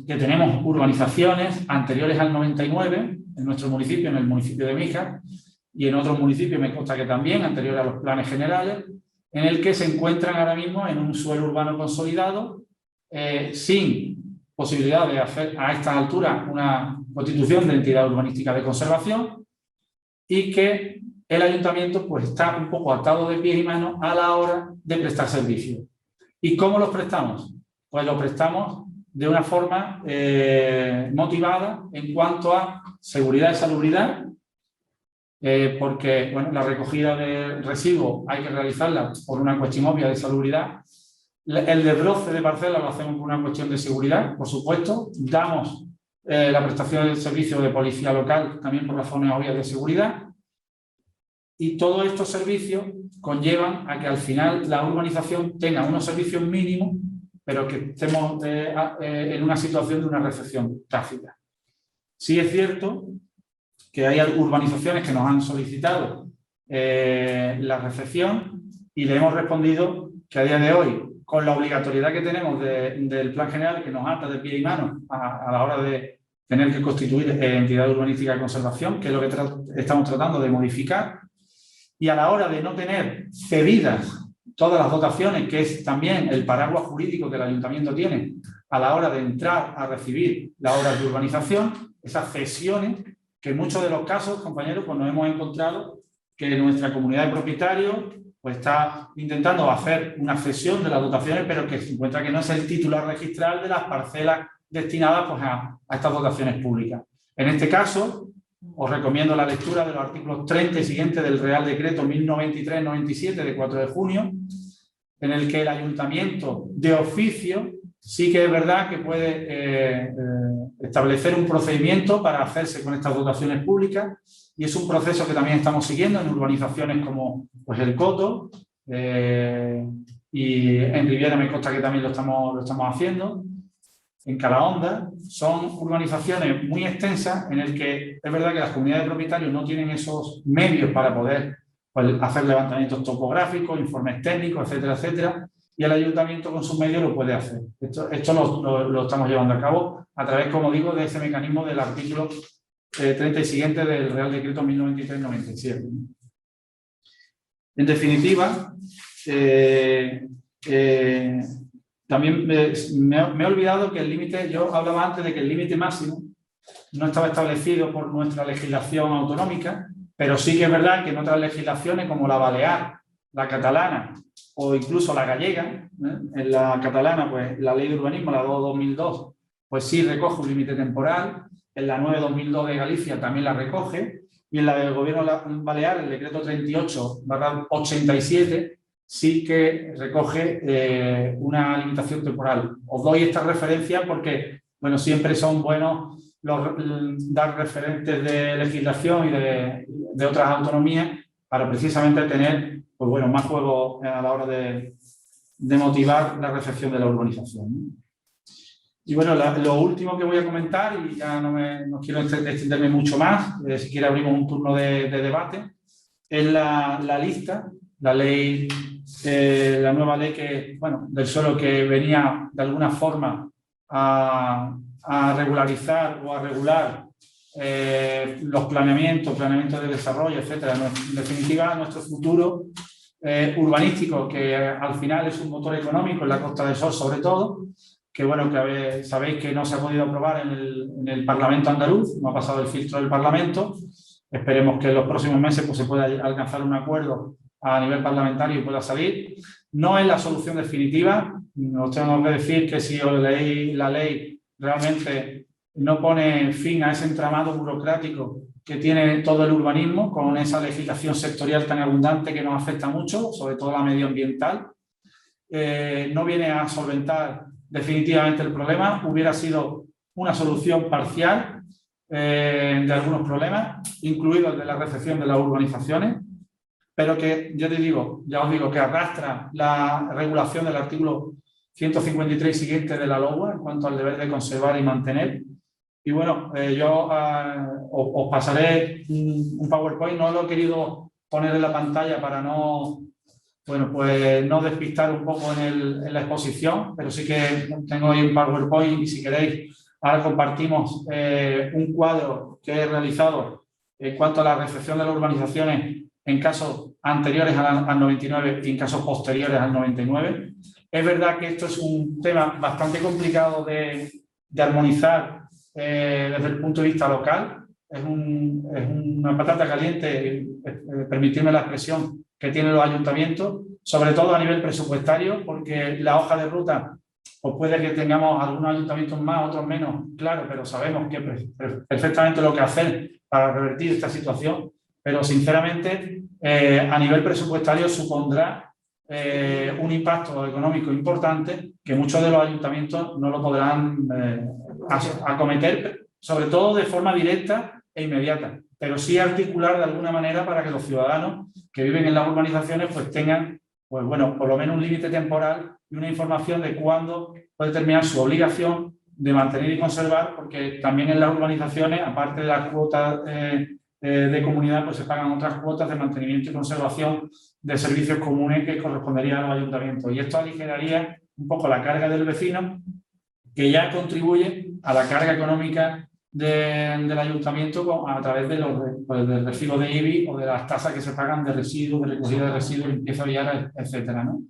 Speaker 2: que tenemos urbanizaciones anteriores al 99 en nuestro municipio, en el municipio de Mijas, y en otros municipios me consta que también, anterior a los planes generales, en el que se encuentran ahora mismo en un suelo urbano consolidado, sin posibilidad de hacer a estas alturas una constitución de entidad urbanística de conservación y que el ayuntamiento pues, está un poco atado de pies y manos a la hora de prestar servicios. ¿Y cómo los prestamos? Pues los prestamos de una forma motivada en cuanto a seguridad y salubridad, porque bueno, la recogida de residuos hay que realizarla por una cuestión obvia de salubridad. El desbroce de parcelas lo hacemos por una cuestión de seguridad, por supuesto. Damos la prestación del servicio de policía local también por razones obvias de seguridad. Y todos estos servicios conllevan a que al final la urbanización tenga unos servicios mínimos, pero que estemos en una situación de una recepción tácita. Sí es cierto que hay urbanizaciones que nos han solicitado la recepción y le hemos respondido que a día de hoy, con la obligatoriedad que tenemos del Plan General que nos ata de pie y mano a la hora de tener que constituir entidad urbanística de conservación, que es lo que estamos tratando de modificar, y a la hora de no tener cedidas todas las dotaciones, que es también el paraguas jurídico que el ayuntamiento tiene a la hora de entrar a recibir las obras de urbanización, esas cesiones, que en muchos de los casos, compañeros, pues nos hemos encontrado que nuestra comunidad de propietarios pues está intentando hacer una cesión de las dotaciones, pero que se encuentra que no es el titular registral de las parcelas destinadas pues, a estas dotaciones públicas. En este caso, os recomiendo la lectura de los artículos 30 y siguientes del Real Decreto 1093-97 de 4 de junio, en el que el ayuntamiento de oficio sí que es verdad que puede establecer un procedimiento para hacerse con estas dotaciones públicas, y es un proceso que también estamos siguiendo en urbanizaciones como pues, el Coto, y en Riviera me consta que también lo estamos haciendo. En Calahonda son urbanizaciones muy extensas en el que es verdad que las comunidades de propietarios no tienen esos medios para poder pues, hacer levantamientos topográficos, informes técnicos, etcétera, etcétera, y el ayuntamiento con sus medios lo puede hacer. Esto lo estamos llevando a cabo a través, como digo, de ese mecanismo del artículo 30 y siguiente del Real Decreto 1093-97. En definitiva, también me he olvidado que el límite, yo hablaba antes de que el límite máximo no estaba establecido por nuestra legislación autonómica, pero sí que es verdad que en otras legislaciones como la balear, la catalana o incluso la gallega, en la catalana pues la ley de urbanismo, la 2/2002, pues sí recoge un límite temporal, en la 9/2002 de Galicia también la recoge, y en la del gobierno balear, el decreto 38/87, sí que recoge una limitación temporal. Os doy esta referencia porque, bueno, siempre son buenos dar referentes de legislación y de otras autonomías para precisamente tener, pues bueno, más juego a la hora de motivar la recepción de la urbanización, ¿no? Y bueno, lo último que voy a comentar, y ya no quiero extenderme mucho más, si quiere abrimos un turno de debate, es la lista, la ley, la nueva ley que, bueno, del suelo que venía de alguna forma a regularizar o a regular los planeamientos de desarrollo, etcétera. En definitiva, nuestro futuro urbanístico, que al final es un motor económico en la Costa del Sol sobre todo, que bueno, que sabéis que no se ha podido aprobar en el Parlamento andaluz, no ha pasado el filtro del Parlamento. Esperemos que en los próximos meses pues, se pueda alcanzar un acuerdo a nivel parlamentario y pueda salir. No es la solución definitiva. Os tengo que decir que si la ley realmente no pone fin a ese entramado burocrático que tiene todo el urbanismo, con esa legislación sectorial tan abundante que nos afecta mucho, sobre todo la medioambiental, no viene a solventar definitivamente el problema. Hubiera sido una solución parcial de algunos problemas, incluidos el de la recepción de las urbanizaciones, pero que ya os digo que arrastra la regulación del artículo 153 siguiente de la LOA en cuanto al deber de conservar y mantener. Y bueno, yo os pasaré un PowerPoint, no lo he querido poner en la pantalla para no despistar un poco en la exposición, pero sí que tengo ahí un PowerPoint y si queréis, ahora compartimos un cuadro que he realizado en cuanto a la recepción de las urbanizaciones en casos anteriores al 99 y en casos posteriores al 99. Es verdad que esto es un tema bastante complicado de armonizar desde el punto de vista local. Es una patata caliente, permitidme la expresión, que tienen los ayuntamientos, sobre todo a nivel presupuestario, porque la hoja de ruta, pues puede que tengamos algunos ayuntamientos más, otros menos, claro, pero sabemos que perfectamente lo que hacer para revertir esta situación, pero sinceramente a nivel presupuestario supondrá un impacto económico importante que muchos de los ayuntamientos no lo podrán acometer, sobre todo de forma directa e inmediata, pero sí articular de alguna manera para que los ciudadanos que viven en las urbanizaciones pues tengan, pues bueno, por lo menos un límite temporal y una información de cuándo puede terminar su obligación de mantener y conservar, porque también en las urbanizaciones, aparte de las cuotas de comunidad, pues se pagan otras cuotas de mantenimiento y conservación de servicios comunes que corresponderían a los ayuntamientos. Y esto aligeraría un poco la carga del vecino, que ya contribuye a la carga económica del ayuntamiento a través de del recibo de IBI o de las tasas que se pagan de residuos, de recogida de residuos, limpieza vial, etcétera, ¿no?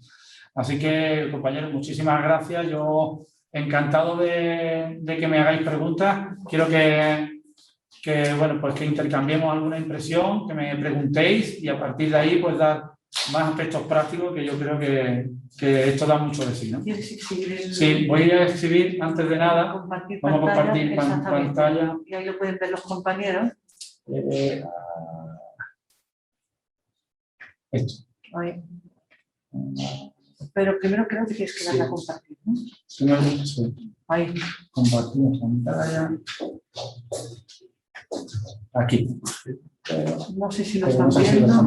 Speaker 2: Así que, compañeros, muchísimas gracias. Yo encantado de que me hagáis preguntas. Quiero bueno, pues que intercambiemos alguna impresión, que me preguntéis y a partir de ahí pues dar más aspectos prácticos que yo creo que esto da mucho de sí, ¿no? Sí, voy a escribir antes de nada. Vamos a compartir pantalla.
Speaker 1: Y ahí lo pueden ver los compañeros.
Speaker 2: Esto.
Speaker 1: Ahí. Pero primero creo que tienes que darle a compartir, ¿no?
Speaker 2: Sí.
Speaker 1: Ahí.
Speaker 2: Compartimos pantalla. Aquí.
Speaker 1: No sé si lo están viendo.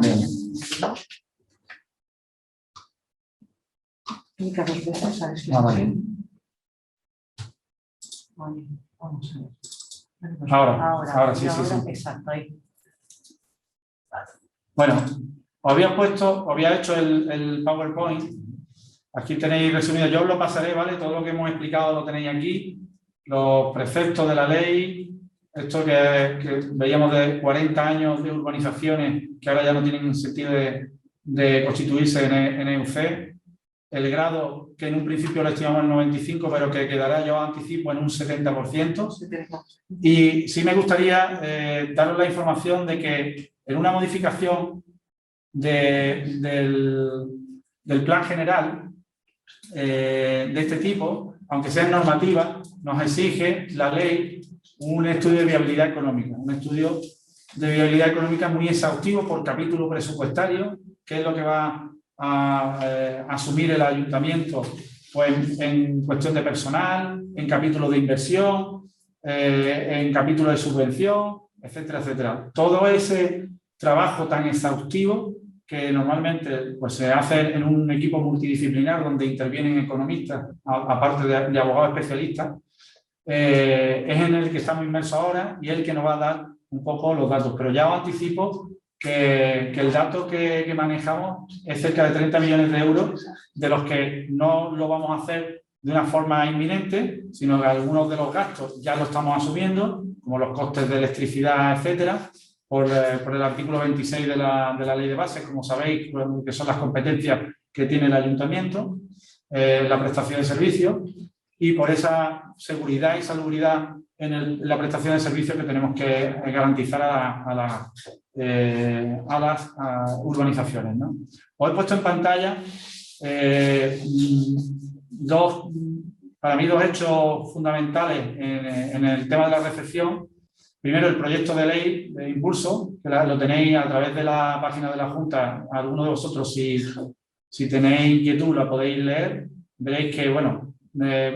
Speaker 1: Clica dos veces, ¿sabes qué?
Speaker 2: Vale.
Speaker 1: Vamos a ver.
Speaker 2: Ahora sí.
Speaker 1: Exacto, ahí.
Speaker 2: Bueno, os había hecho el PowerPoint. Aquí tenéis resumido. Yo os lo pasaré, ¿vale? Todo lo que hemos explicado lo tenéis aquí. Los preceptos de la ley. Esto que veíamos de 40 años de urbanizaciones que ahora ya no tienen sentido de constituirse en EUC. El grado que en un principio lo estimamos en 95, pero que quedará, yo anticipo, en un 70%. Y sí me gustaría daros la información de que en una modificación del plan general de este tipo, aunque sea normativa, nos exige la ley un estudio de viabilidad económica, un estudio de viabilidad económica muy exhaustivo por capítulo presupuestario, que es lo que va a asumir el ayuntamiento pues, en cuestión de personal, en capítulo de inversión, en capítulo de subvención, etcétera, etcétera. Todo ese trabajo tan exhaustivo que normalmente pues, se hace en un equipo multidisciplinar donde intervienen economistas, aparte de abogados especialistas, es en el que estamos inmersos ahora y el que nos va a dar un poco los datos. Pero ya os anticipo que el dato que manejamos es cerca de 30 millones de euros, de los que no lo vamos a hacer de una forma inminente, sino que algunos de los gastos ya lo estamos asumiendo, como los costes de electricidad, etcétera, por el artículo 26 de la Ley de Bases, como sabéis, que son las competencias que tiene el ayuntamiento, la prestación de servicios, y por esa seguridad y salubridad en la prestación de servicios que tenemos que garantizar a las urbanizaciones, ¿no? Os he puesto en pantalla para mí dos hechos fundamentales en el tema de la recepción. Primero, el proyecto de ley de impulso, que lo tenéis a través de la página de la Junta. Alguno de vosotros, si tenéis inquietud, la podéis leer. Veréis que, bueno,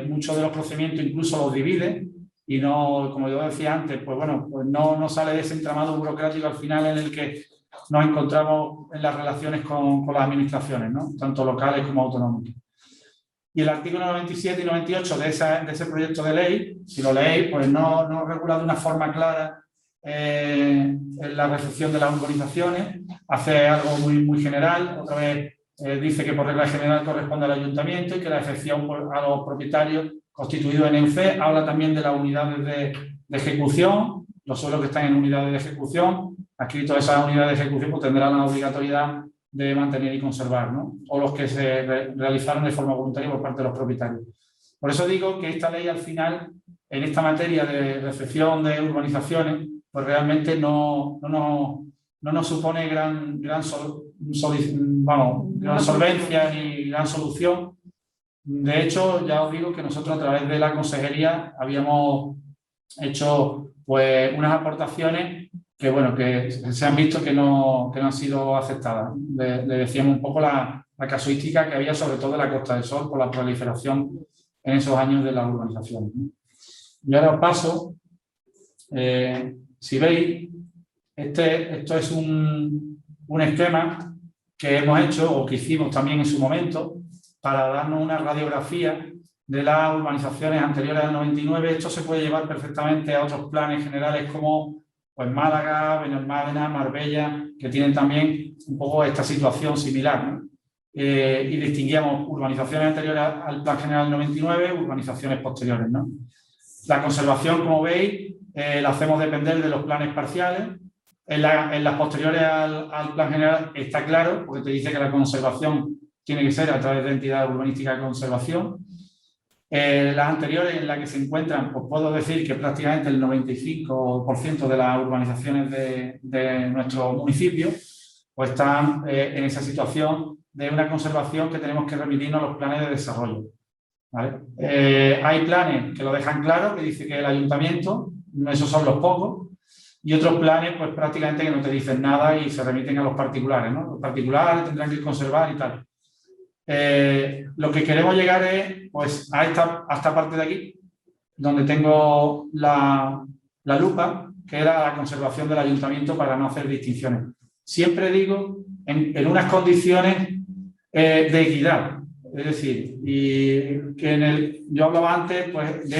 Speaker 2: muchos de los procedimientos incluso los divide y no, como yo decía antes, pues bueno, pues no sale de ese entramado burocrático al final en el que nos encontramos en las relaciones con las administraciones, ¿no? Tanto locales como autonómicas. Y el artículo 97 y 98 de ese proyecto de ley, si lo leéis, pues no regula de una forma clara la recepción de las urbanizaciones, hace algo muy general, otra vez dice que por regla general corresponde al ayuntamiento y que la excepción a los propietarios constituidos en EUC. Habla también de las unidades de ejecución, los suelos que están en unidades de ejecución. Adscritos a esas unidades de ejecución pues tendrán la obligatoriedad de mantener y conservar, ¿no? O los que se realizaron de forma voluntaria por parte de los propietarios. Por eso digo que esta ley al final, en esta materia de recepción de urbanizaciones, pues realmente no nos supone gran solvencia ni gran solución. De hecho, ya os digo que nosotros a través de la consejería habíamos hecho pues unas aportaciones que, bueno, que se han visto que no han sido aceptadas. Le decíamos un poco la casuística que había sobre todo en la Costa del Sol por la proliferación en esos años de la urbanización. Y ahora os paso, si veis, esto es un esquema que hemos hecho o que hicimos también en su momento para darnos una radiografía de las urbanizaciones anteriores al 99. Esto se puede llevar perfectamente a otros planes generales como pues Málaga, Benalmádena, Marbella, que tienen también un poco esta situación similar, ¿no? Y distinguíamos urbanizaciones anteriores al Plan General del 99, urbanizaciones posteriores, ¿no? La conservación, como veis, la hacemos depender de los planes parciales. En las posteriores al Plan General está claro, porque te dice que la conservación tiene que ser a través de entidades urbanísticas de conservación. Las anteriores, en las que se encuentran, pues puedo decir que prácticamente el 95% de las urbanizaciones de nuestro municipio pues están en esa situación de una conservación que tenemos que remitirnos a los planes de desarrollo, ¿vale? Hay planes que lo dejan claro, que dice que el ayuntamiento, esos son los pocos, y otros planes pues prácticamente que no te dicen nada y se remiten a los particulares, ¿no? Los particulares tendrán que conservar y tal. Lo que queremos llegar es pues, a esta parte de aquí, donde tengo la lupa, que era la conservación del ayuntamiento para no hacer distinciones. Siempre digo en unas condiciones de equidad, es decir, y que yo hablaba antes pues, de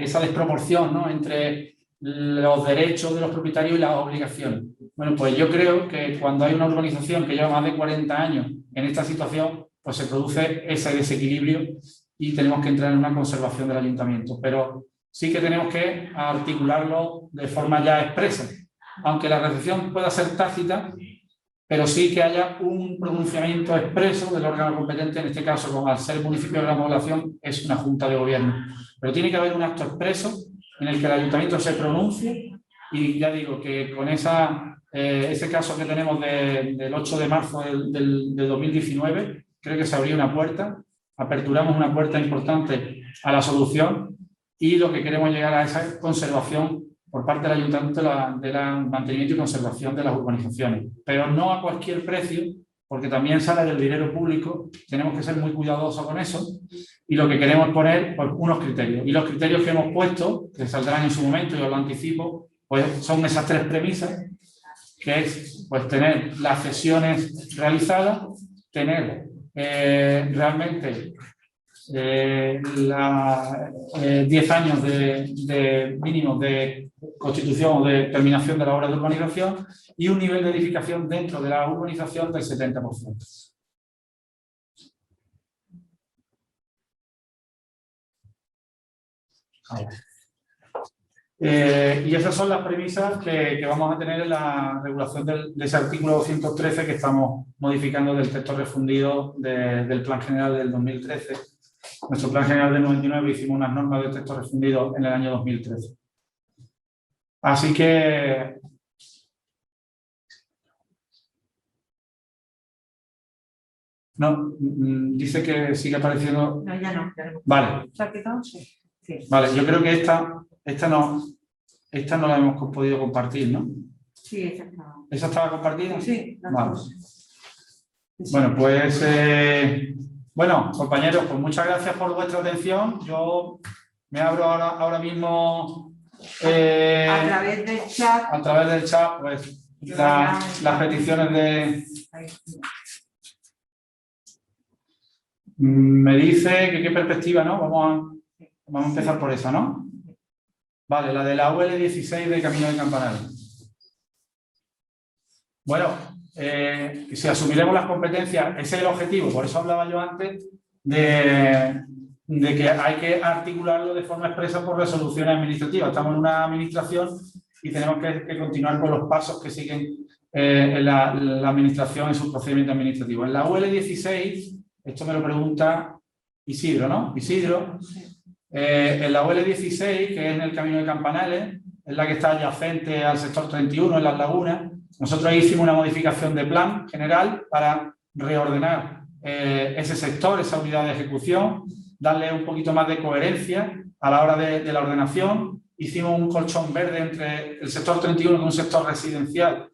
Speaker 2: esa desproporción, ¿no?, entre los derechos de los propietarios y las obligaciones. Bueno, pues yo creo que cuando hay una urbanización que lleva más de 40 años en esta situación, pues se produce ese desequilibrio y tenemos que entrar en una conservación del ayuntamiento. Pero sí que tenemos que articularlo de forma ya expresa, aunque la recepción pueda ser tácita, pero sí que haya un pronunciamiento expreso del órgano competente, en este caso, como al ser municipio de la población, es una junta de gobierno. Pero tiene que haber un acto expreso en el que el ayuntamiento se pronuncie, y ya digo que con ese caso que tenemos del 8 de marzo del 2019, creo que se abrió una puerta, aperturamos una puerta importante a la solución, y lo que queremos llegar a esa conservación por parte del ayuntamiento de la mantenimiento y conservación de las urbanizaciones, pero no a cualquier precio, porque también sale del dinero público, tenemos que ser muy cuidadosos con eso, y lo que queremos es poner pues, unos criterios, y los criterios que hemos puesto, que saldrán en su momento, yo lo anticipo, pues son esas 3 premisas, que es pues, tener las cesiones realizadas, tener realmente 10 años de mínimo de constitución o de terminación de la obra de urbanización y un nivel de edificación dentro de la urbanización del 70%. Y esas son las premisas que vamos a tener en la regulación de ese artículo 213 que estamos modificando del texto refundido del Plan General del 2013. Nuestro Plan General del 99 hicimos unas normas de texto refundido en el año 2013. Así que... No, dice que sigue apareciendo...
Speaker 3: No, ya no.
Speaker 2: Vale.
Speaker 3: ¿Se ha quitado? Sí. Sí.
Speaker 2: Vale, yo creo que esta no la hemos podido compartir, ¿no?
Speaker 3: Sí, esa estaba.
Speaker 2: ¿Esa estaba compartida?
Speaker 3: Sí.
Speaker 2: Vale. Bueno, pues... bueno, compañeros, pues muchas gracias por vuestra atención. Yo me abro ahora mismo...
Speaker 3: a través del chat.
Speaker 2: A través del chat, pues, las peticiones de... Me dice que qué perspectiva, ¿no? Vamos a empezar por esa, ¿no? Vale, la de la UL16 de Camino de Campanario. Bueno, si asumiremos las competencias, ese es el objetivo, por eso hablaba yo antes de que hay que articularlo de forma expresa por resoluciones administrativas. Estamos en una administración y tenemos que continuar con los pasos que siguen la administración en sus procedimientos administrativos. En la UL16, esto me lo pregunta Isidro, ¿no? Isidro, en la UL16, que es en el Camino de Campanales, es la que está adyacente al sector 31, en las lagunas. Nosotros ahí hicimos una modificación de plan general para reordenar ese sector, esa unidad de ejecución, darle un poquito más de coherencia a la hora de la ordenación. Hicimos un colchón verde entre el sector 31, que es un sector residencial,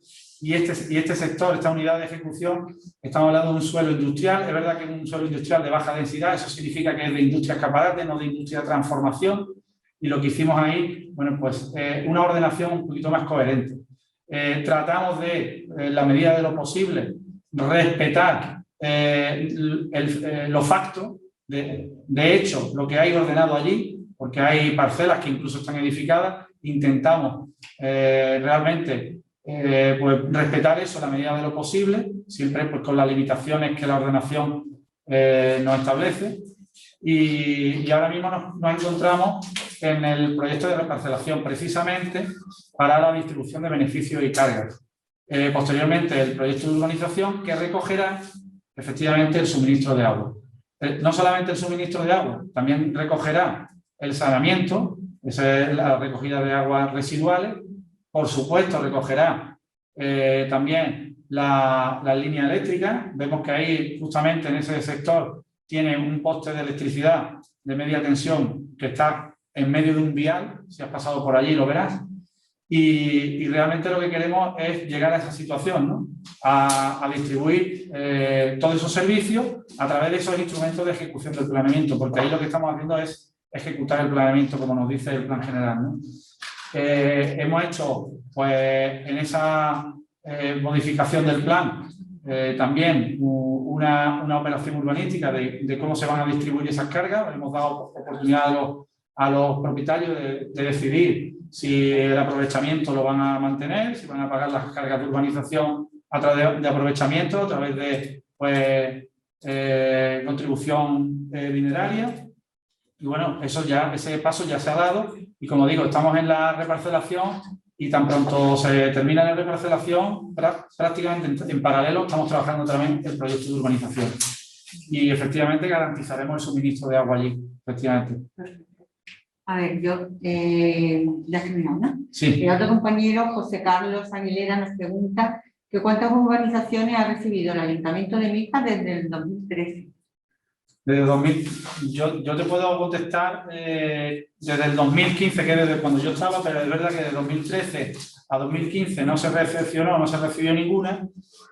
Speaker 2: y este sector, esta unidad de ejecución. Estamos hablando de un suelo industrial. Es verdad que es un suelo industrial de baja densidad, eso significa que es de industria escaparate, no de industria de transformación. Y lo que hicimos ahí, bueno, pues una ordenación un poquito más coherente. Tratamos de, en la medida de lo posible, respetar los factos. De hecho, lo que hay ordenado allí, porque hay parcelas que incluso están edificadas, intentamos realmente pues respetar eso a la medida de lo posible, siempre pues con las limitaciones que la ordenación nos establece. Y ahora mismo nos encontramos en el proyecto de reparcelación, precisamente para la distribución de beneficios y cargas. Posteriormente, el proyecto de urbanización, que recogerá efectivamente el suministro de agua. No solamente el suministro de agua, también recogerá el saneamiento, esa es la recogida de aguas residuales. Por supuesto, recogerá también la línea eléctrica. Vemos que ahí, justamente en ese sector, tiene un poste de electricidad de media tensión que está en medio de un vial. Si has pasado por allí lo verás. Y realmente lo que queremos es llegar a esa situación, ¿no? A distribuir todos esos servicios a través de esos instrumentos de ejecución del planeamiento, porque ahí lo que estamos haciendo es ejecutar el planeamiento, como nos dice el plan general, ¿no? Hemos hecho, pues, en esa modificación del plan, también una operación urbanística de cómo se van a distribuir esas cargas. Hemos dado oportunidad a los propietarios de decidir si el aprovechamiento lo van a mantener, si van a pagar las cargas de urbanización a través de aprovechamiento, a través de pues, contribución dineraria. Y bueno, ese paso ya se ha dado y, como digo, estamos en la reparcelación y tan pronto se termina la reparcelación, prácticamente en paralelo estamos trabajando también el proyecto de urbanización. Y efectivamente garantizaremos el suministro de agua allí, efectivamente.
Speaker 3: A ver, yo ya he terminado, ¿no?
Speaker 2: Sí.
Speaker 3: El otro compañero, José Carlos Aguilera, nos pregunta que cuántas urbanizaciones ha recibido el Ayuntamiento de Mijas desde el 2013.
Speaker 2: Desde 2000, yo te puedo contestar desde el 2015, que es desde cuando yo estaba, pero es verdad que de 2013 a 2015 no se recepcionó, no se recibió ninguna,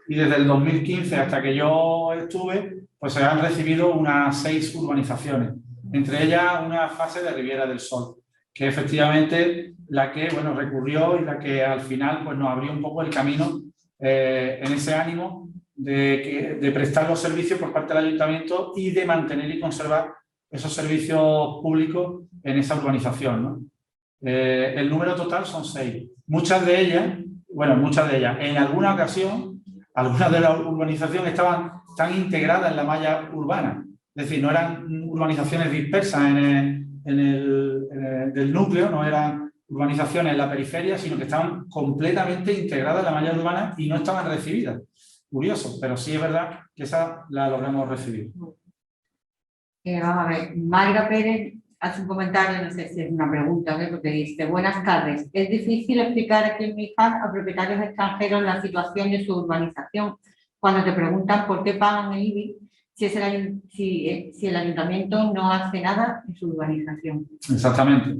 Speaker 2: y desde el 2015 hasta que yo estuve, pues se han recibido unas 6 urbanizaciones, entre ellas una fase de Riviera del Sol, que efectivamente la que bueno, recurrió y la que al final pues, nos abrió un poco el camino en ese ánimo de prestar los servicios por parte del ayuntamiento y de mantener y conservar esos servicios públicos en esa urbanización, ¿no? El número total son 6. Muchas de ellas, en alguna ocasión, algunas de las urbanizaciones estaban tan integradas en la malla urbana, es decir, no eran urbanizaciones dispersas del núcleo, no eran urbanizaciones en la periferia, sino que estaban completamente integradas en la malla urbana y no estaban recibidas. Curioso, pero sí es verdad que esa la logramos recibir.
Speaker 3: Vamos a ver, Mayra Pérez hace un comentario, no sé si es una pregunta, ¿no? Porque dice: buenas tardes, es difícil explicar aquí en Mijas a propietarios extranjeros la situación de su urbanización cuando te preguntan por qué pagan el IBI si el ayuntamiento no hace nada en su urbanización.
Speaker 2: Exactamente.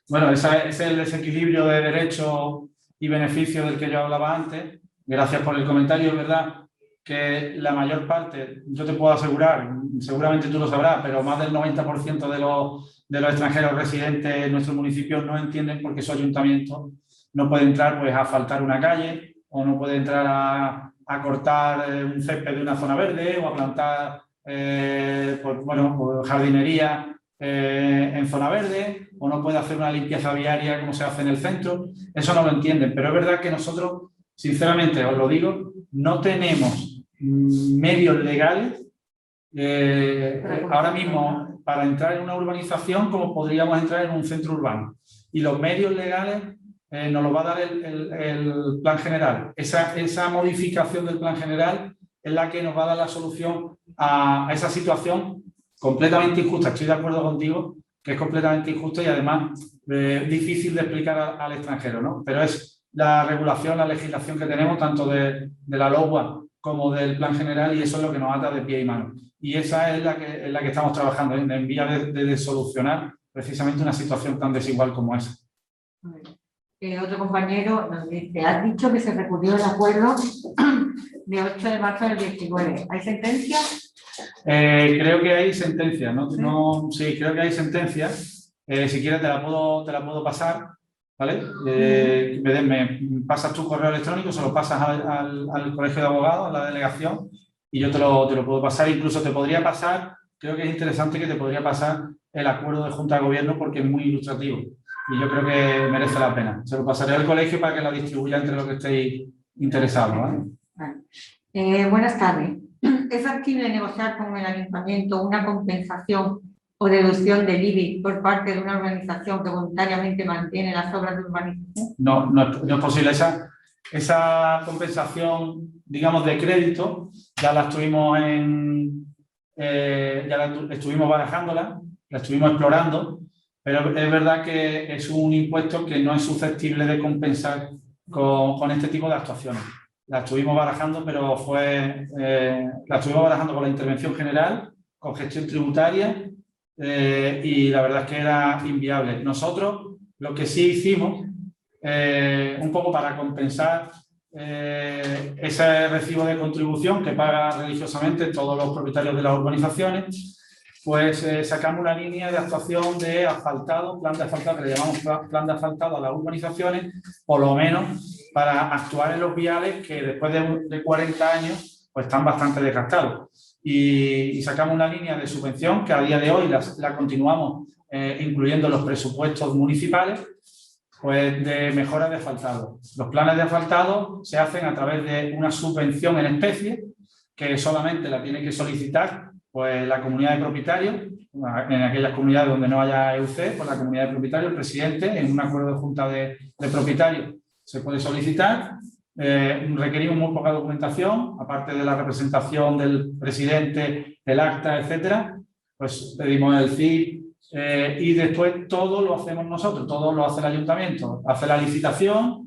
Speaker 2: Bueno, ese es el desequilibrio de derechos y beneficios del que yo hablaba antes. Gracias por el comentario. Es verdad que la mayor parte, yo te puedo asegurar, seguramente tú lo sabrás, pero más del 90% de los extranjeros residentes en nuestro municipio no entienden por qué su ayuntamiento no puede entrar pues, a asfaltar una calle, o no puede entrar a cortar un césped de una zona verde, o a plantar pues, jardinería en zona verde, o no puede hacer una limpieza viaria como se hace en el centro. Eso no lo entienden, pero es verdad que nosotros, sinceramente, os lo digo, no tenemos medios legales ahora mismo para entrar en una urbanización como podríamos entrar en un centro urbano. Y los medios legales nos los va a dar el plan general. Esa modificación del plan general es la que nos va a dar la solución a esa situación completamente injusta. Estoy de acuerdo contigo que es completamente injusta y además difícil de explicar al extranjero, ¿no? Pero es la regulación, la legislación que tenemos, tanto de la LOGUA como del plan general, y eso es lo que nos ata de pie y mano. Y esa es la que estamos trabajando, en vías de solucionar precisamente una situación tan desigual como esa.
Speaker 3: Otro compañero nos dice: has dicho que se recurrió el acuerdo de 8 de marzo del 19. ¿Hay sentencia?
Speaker 2: Creo que hay sentencia, ¿no? Sí, creo que hay sentencia. Si quieres te la puedo pasar, ¿vale? Me pasas tu correo electrónico, se lo pasas al colegio de abogados, a la delegación, y yo te lo puedo pasar. Incluso te podría pasar, creo que es interesante que te podría pasar el acuerdo de Junta de Gobierno porque es muy ilustrativo. y yo creo que merece la pena. Se lo pasaré al colegio para que la distribuya entre los que estéis interesados, ¿vale?
Speaker 3: Vale. Buenas tardes. ¿Es factible negociar con el ayuntamiento una compensación o deducción del IBI por parte de una organización que voluntariamente mantiene las obras de urbanización?
Speaker 2: No es posible. Esa compensación, digamos, de crédito, ya la estuvimos estuvimos barajándola, la estuvimos explorando, pero es verdad que es un impuesto que no es susceptible de compensar con este tipo de actuaciones. La estuvimos barajando, pero la estuvimos barajando con la intervención general, con gestión tributaria, y la verdad es que era inviable. Nosotros lo que sí hicimos, un poco para compensar ese recibo de contribución que pagan religiosamente todos los propietarios de las urbanizaciones, pues sacamos una línea de actuación de asfaltado, plan de asfaltado, que le llamamos plan de asfaltado a las urbanizaciones, por lo menos para actuar en los viales que después de 40 años pues están bastante desgastados. Y sacamos una línea de subvención que a día de hoy la continuamos incluyendo en los presupuestos municipales, pues de mejora de asfaltado. Los planes de asfaltado se hacen a través de una subvención en especie que solamente la tiene que solicitar pues la comunidad de propietarios, en aquellas comunidades donde no haya EUC, pues la comunidad de propietarios, el presidente, en un acuerdo de junta de propietarios se puede solicitar. Requerimos muy poca documentación, aparte de la representación del presidente, el acta, etcétera, pues pedimos el CIF, y después todo lo hacemos nosotros, todo lo hace el ayuntamiento, hace la licitación,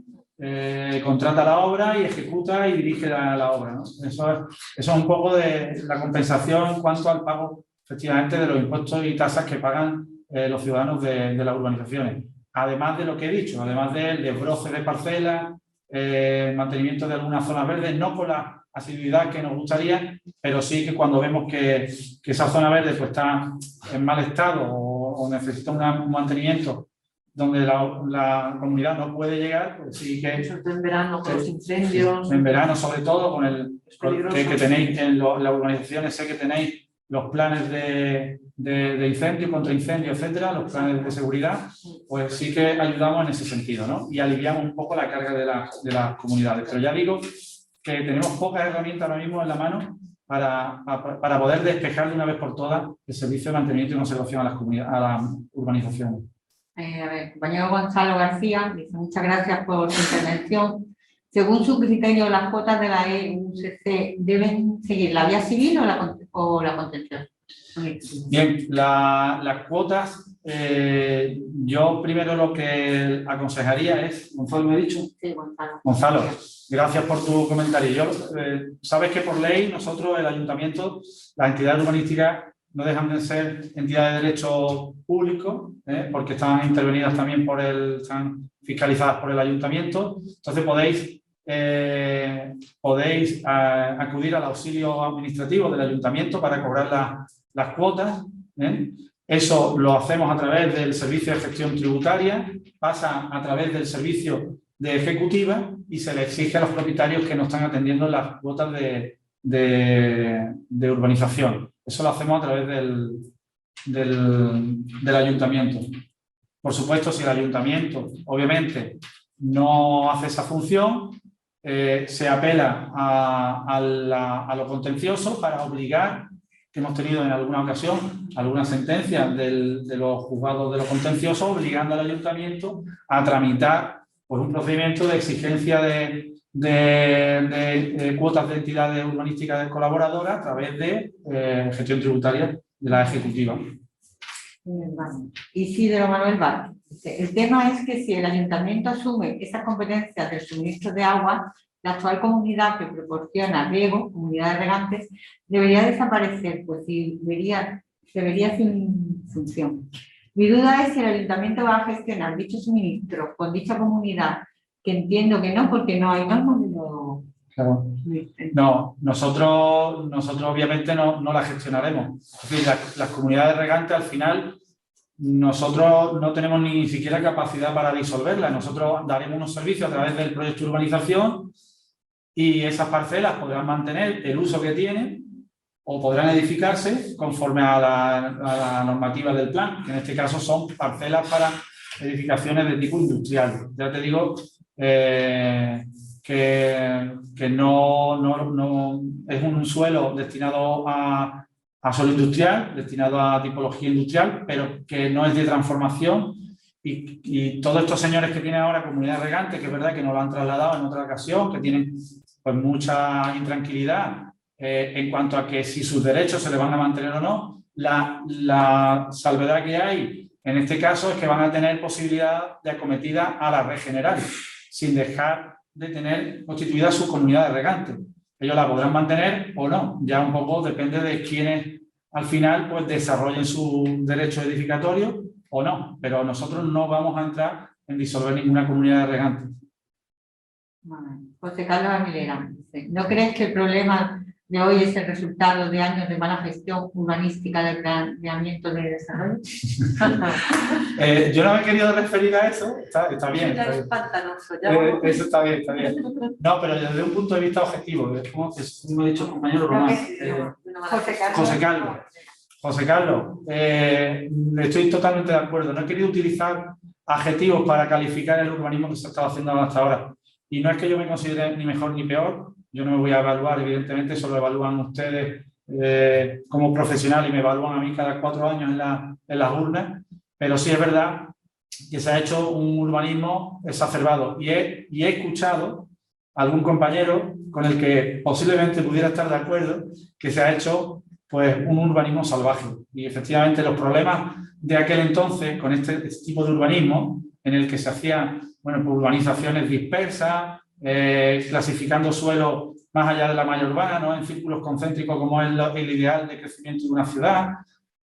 Speaker 2: contrata la obra y ejecuta y dirige la obra, ¿no? Eso es un poco de la compensación en cuanto al pago, efectivamente, de los impuestos y tasas que pagan los ciudadanos de las urbanizaciones. Además de lo que he dicho, además del desbroce de parcelas, mantenimiento de algunas zonas verdes, no con la asiduidad que nos gustaría, pero sí que cuando vemos que esa zona verde pues, está en mal estado o necesita un mantenimiento donde la comunidad no puede llegar, pues sí que...
Speaker 1: En verano con los incendios...
Speaker 2: En verano, sobre todo, que tenéis en las urbanizaciones, sé que tenéis los planes de incendio, contra incendio, etcétera, los planes de seguridad, pues sí que ayudamos en ese sentido, ¿no? Y aliviamos un poco la carga de las comunidades. Pero ya digo que tenemos pocas herramientas ahora mismo en la mano para poder despejar de una vez por todas el servicio de mantenimiento y conservación a las urbanizaciones.
Speaker 3: Compañero Gonzalo García dice muchas gracias por su intervención. Según su criterio, las cuotas de la EUCC deben seguir la vía civil o la contenciosa.
Speaker 2: Bien, las cuotas, yo primero lo que aconsejaría es, Gonzalo me ha dicho.
Speaker 3: Sí, Gonzalo.
Speaker 2: Gonzalo, gracias por tu comentario. Sabes que por ley nosotros, el ayuntamiento, las entidades urbanísticas no dejan de ser entidades de derecho público, porque están intervenidas también están fiscalizadas por el ayuntamiento. Entonces podéis acudir al auxilio administrativo del ayuntamiento para cobrar las cuotas. Eso lo hacemos a través del servicio de gestión tributaria, pasa a través del servicio de ejecutiva y se le exige a los propietarios que no están atendiendo las cuotas de urbanización. Eso lo hacemos a través del ayuntamiento. Por supuesto, si el ayuntamiento, obviamente, no hace esa función, se apela a lo contencioso para obligar, que hemos tenido en alguna ocasión, alguna sentencia de los juzgados de lo contencioso, obligando al ayuntamiento a tramitar pues, un procedimiento de exigencia de cuotas de entidades urbanísticas colaboradoras a través de gestión tributaria de la ejecutiva.
Speaker 3: Isidro Manuel Vázquez. El tema es que si el ayuntamiento asume esas competencias del suministro de agua, la actual comunidad que proporciona riego, comunidad de regantes, debería desaparecer, pues debería sin función. Mi duda es si el ayuntamiento va a gestionar dicho suministro con dicha comunidad, que entiendo que no, porque no hay normas de lo...
Speaker 2: Claro. No, nosotros obviamente no la gestionaremos. Es decir, las comunidades regantes al final nosotros no tenemos ni siquiera capacidad para disolverlas. Nosotros daremos unos servicios a través del proyecto de urbanización y esas parcelas podrán mantener el uso que tienen o podrán edificarse conforme a la normativa del plan, que en este caso son parcelas para edificaciones de tipo industrial. Ya te digo que no es un suelo destinado a suelo industrial, destinado a tipología industrial, pero que no es de transformación. Y todos estos señores que tienen ahora comunidad regante, que es verdad que nos lo han trasladado en otra ocasión, que tienen pues mucha intranquilidad en cuanto a que si sus derechos se les van a mantener o no, la salvedad que hay en este caso es que van a tener posibilidad de acometida a la red general, sin dejar de tener constituida su comunidad de regantes. Ellos la podrán mantener o no, ya un poco depende de quienes al final pues desarrollen su derecho edificatorio o no, pero nosotros no vamos a entrar en disolver ninguna comunidad de regantes.
Speaker 3: José Carlos Aguilera, ¿no crees que el problema de hoy es el resultado de años de mala gestión urbanística del planeamiento de desarrollo?
Speaker 2: Yo no me he querido referir a eso, está bien.
Speaker 3: Ya es pantanoso,
Speaker 2: eso está bien, está bien. No, pero desde un punto de vista objetivo, como ha dicho el compañero Román. José Carlos, estoy totalmente de acuerdo. No he querido utilizar adjetivos para calificar el urbanismo que se ha estado haciendo hasta ahora. Y no es que yo me considere ni mejor ni peor. Yo no me voy a evaluar, evidentemente, eso lo evalúan ustedes como profesional y me evalúan a mí cada 4 años en las urnas. Pero sí es verdad que se ha hecho un urbanismo exacerbado. Y he escuchado a algún compañero con el que posiblemente pudiera estar de acuerdo que se ha hecho pues un urbanismo salvaje. Y efectivamente los problemas de aquel entonces con este tipo de urbanismo en el que se hacían pues, urbanizaciones dispersas, clasificando suelo más allá de la malla urbana, ¿no? En círculos concéntricos como es el ideal de crecimiento de una ciudad,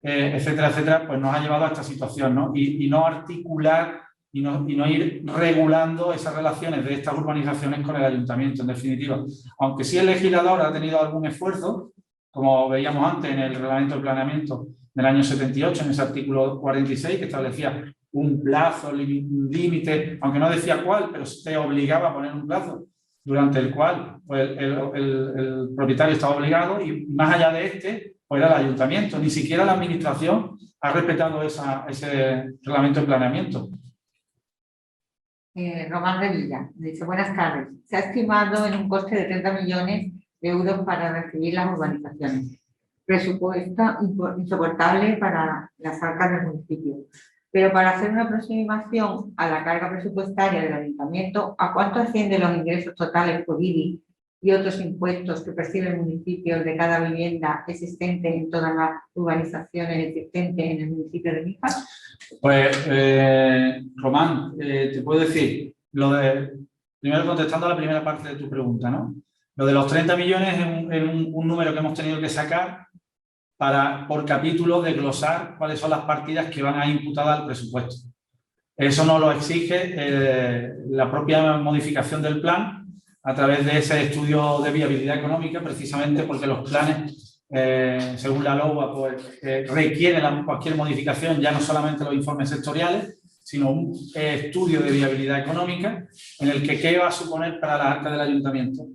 Speaker 2: etcétera, etcétera, pues nos ha llevado a esta situación, ¿no? Y no articular y no ir regulando esas relaciones de estas urbanizaciones con el ayuntamiento, en definitiva. Aunque sí el legislador ha tenido algún esfuerzo, como veíamos antes en el reglamento de planeamiento del año 78, en ese artículo 46, que establecía un plazo, límite, aunque no decía cuál, pero se obligaba a poner un plazo durante el cual pues, el propietario estaba obligado y más allá de este, pues era el ayuntamiento. Ni siquiera la administración ha respetado ese reglamento de planeamiento.
Speaker 3: Román Revilla, dice, buenas tardes. Se ha estimado en un coste de 30 millones de euros para recibir las urbanizaciones. Presupuesto insoportable para las arcas del municipio. Pero para hacer una aproximación a la carga presupuestaria del ayuntamiento, ¿a cuánto ascienden los ingresos totales por IBI y otros impuestos que percibe el municipio de cada vivienda existente en todas las urbanizaciones existentes en el municipio de Níjar?
Speaker 2: Pues, Román, te puedo decir, primero contestando a la primera parte de tu pregunta, ¿no? Lo de los 30 millones es un número que hemos tenido que sacar para, por capítulo, desglosar cuáles son las partidas que van a ir imputadas al presupuesto. Eso nos lo exige la propia modificación del plan a través de ese estudio de viabilidad económica, precisamente porque los planes, según la LOA, pues, requieren cualquier modificación, ya no solamente los informes sectoriales, sino un estudio de viabilidad económica en el que qué va a suponer para la arca del ayuntamiento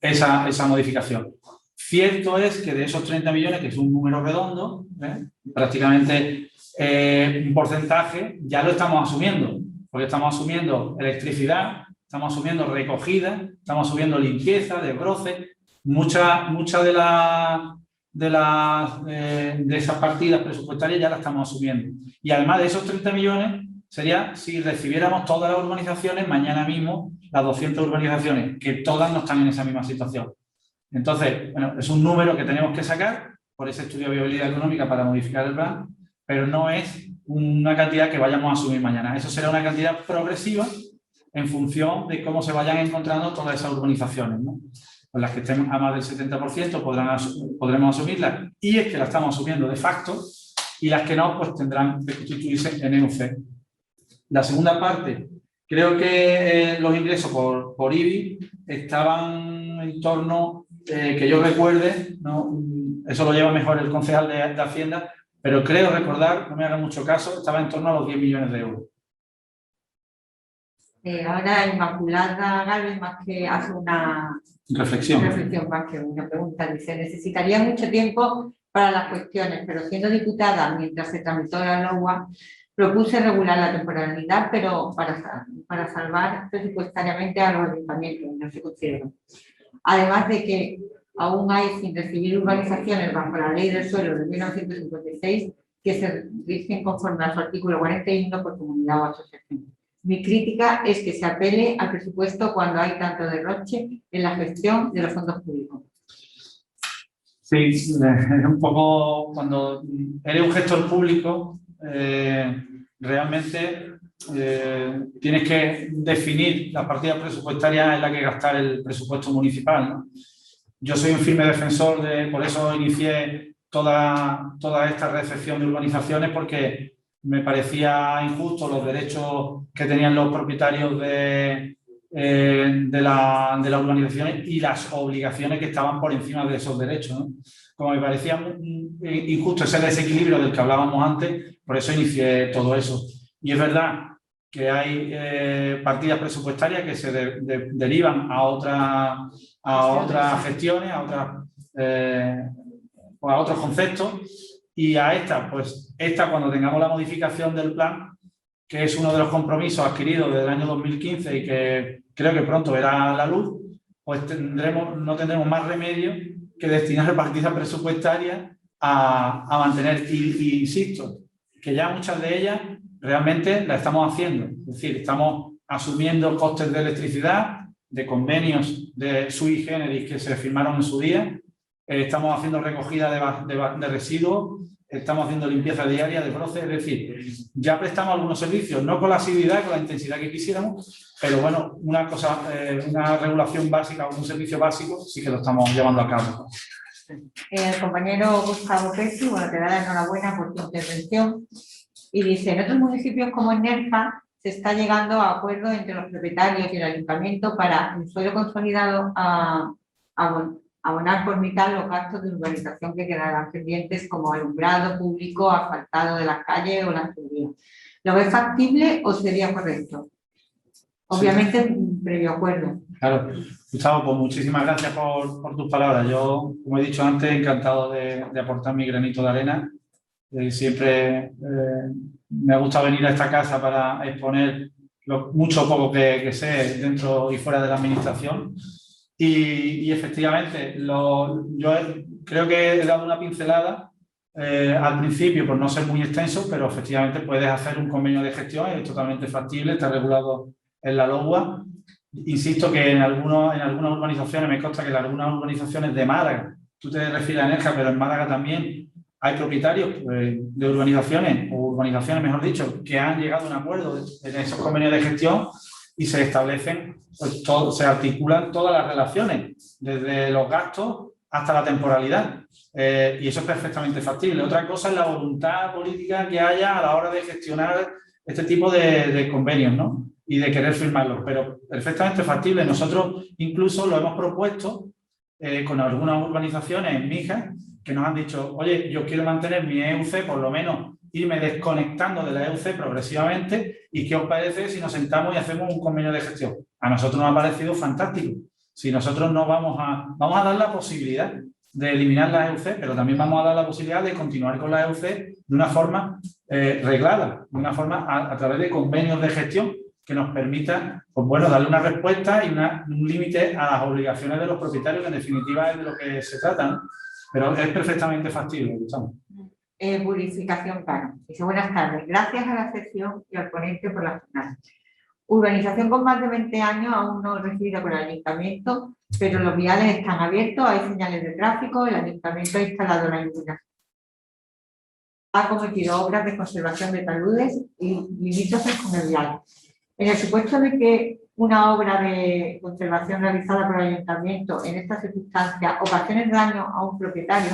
Speaker 2: esa modificación. Cierto es que de esos 30 millones, que es un número redondo, prácticamente un porcentaje, ya lo estamos asumiendo, porque estamos asumiendo electricidad, estamos asumiendo recogida, estamos asumiendo limpieza, desbroce, muchas de esas partidas presupuestarias ya las estamos asumiendo. Y además de esos 30 millones, sería si recibiéramos todas las urbanizaciones mañana mismo, las 200 urbanizaciones, que todas no están en esa misma situación. Entonces, bueno, es un número que tenemos que sacar por ese estudio de viabilidad económica para modificar el plan, pero no es una cantidad que vayamos a asumir mañana. Eso será una cantidad progresiva en función de cómo se vayan encontrando todas esas urbanizaciones, ¿no? Con las que estén a más del 70% podremos asumirlas, y es que las estamos asumiendo de facto, y las que no, pues tendrán que constituirse en EUC. La segunda parte, creo que los ingresos por IBI estaban en torno, que yo recuerde, ¿no? Eso lo lleva mejor el concejal de Hacienda, pero creo recordar, no me hagan mucho caso, estaba en torno a los 10 millones de euros.
Speaker 3: Ahora Inmaculada Gálvez más que hace una reflexión más que una pregunta. Dice, necesitaría mucho tiempo para las cuestiones, pero siendo diputada mientras se tramitó la LOA, Propuse regular la temporalidad, pero para salvar presupuestariamente a los ayuntamientos, no se consideró. Además de que aún hay sin recibir urbanizaciones bajo la Ley del Suelo de 1956 que se rigen conforme a su artículo 41 por comunidad o asociación. Mi crítica es que se apele al presupuesto cuando hay tanto derroche en la gestión de los fondos públicos.
Speaker 2: Sí, es un poco cuando eres un gestor público, realmente tienes que definir las partidas presupuestarias en las que gastar el presupuesto municipal, ¿no? Yo soy un firme defensor por eso inicié toda esta recepción de urbanizaciones, porque me parecía injusto los derechos que tenían los propietarios de las urbanizaciones y las obligaciones que estaban por encima de esos derechos, ¿no? Como me parecía injusto ese desequilibrio del que hablábamos antes, por eso inicié todo eso. Y es verdad que hay partidas presupuestarias que se derivan a otras gestiones, a otros conceptos, y a esta, pues cuando tengamos la modificación del plan, que es uno de los compromisos adquiridos desde el año 2015 y que creo que pronto verá la luz, pues no tendremos más remedio que destinar partidas presupuestarias a mantener. Y insisto, que ya muchas de ellas realmente las estamos haciendo. Es decir, estamos asumiendo costes de electricidad, de convenios de sui generis que se firmaron en su día, estamos haciendo recogida de residuos, estamos haciendo limpieza diaria de broces, es decir, ya prestamos algunos servicios, no con la asiduidad, con la intensidad que quisiéramos, pero bueno, una regulación básica o un servicio básico sí que lo estamos llevando a cabo.
Speaker 3: El compañero Gustavo Pesci, bueno, te da la enhorabuena por tu intervención y dice, en otros municipios como en Nerja se está llegando a acuerdos entre los propietarios y el ayuntamiento para el suelo consolidado abonar por mitad los gastos de urbanización que quedarán pendientes, como alumbrado público, asfaltado de las calles o las tuberías. ¿Lo ves factible o sería correcto? Obviamente, sí. Previo acuerdo.
Speaker 2: Claro. Gustavo, pues muchísimas gracias por tus palabras. Yo, como he dicho antes, encantado de aportar mi granito de arena. Siempre me ha gustado venir a esta casa para exponer lo mucho o poco que sé dentro y fuera de la administración. Y efectivamente, yo creo que he dado una pincelada al principio, por no ser muy extenso, pero efectivamente puedes hacer un convenio de gestión, es totalmente factible, está regulado en la LOUA. Insisto que en algunas urbanizaciones, me consta que en algunas urbanizaciones de Málaga, tú te refieres a Nerja, pero en Málaga también hay propietarios de urbanizaciones, o urbanizaciones mejor dicho, que han llegado a un acuerdo en esos convenios de gestión y se establecen, pues, se articulan todas las relaciones, desde los gastos hasta la temporalidad. Y eso es perfectamente factible. Otra cosa es la voluntad política que haya a la hora de gestionar este tipo de convenios, ¿no? Y de querer firmarlos, pero perfectamente factible. Nosotros incluso lo hemos propuesto con algunas urbanizaciones mijas que nos han dicho, oye, yo quiero mantener mi EUC, por lo menos irme desconectando de la EUC progresivamente, y ¿qué os parece si nos sentamos y hacemos un convenio de gestión? A nosotros nos ha parecido fantástico. Si nosotros no vamos a dar la posibilidad de eliminar la EUC, pero también vamos a dar la posibilidad de continuar con la EUC de una forma reglada, de una forma a través de convenios de gestión que nos permita, pues bueno, darle una respuesta y un límite a las obligaciones de los propietarios, que en definitiva es de lo que se trata, ¿no? Pero es perfectamente factible, Gustavo.
Speaker 3: Purificación Cano. Dice, buenas tardes. Gracias a la sesión y al ponente por la jornada. Urbanización con más de 20 años, aún no recibida por el ayuntamiento, pero los viales están abiertos, hay señales de tráfico, el ayuntamiento ha instalado la iluminación. Ha cometido obras de conservación de taludes y limítrofes con el vial. En el supuesto de que una obra de conservación realizada por el ayuntamiento en estas circunstancias ocasione daño a un propietario,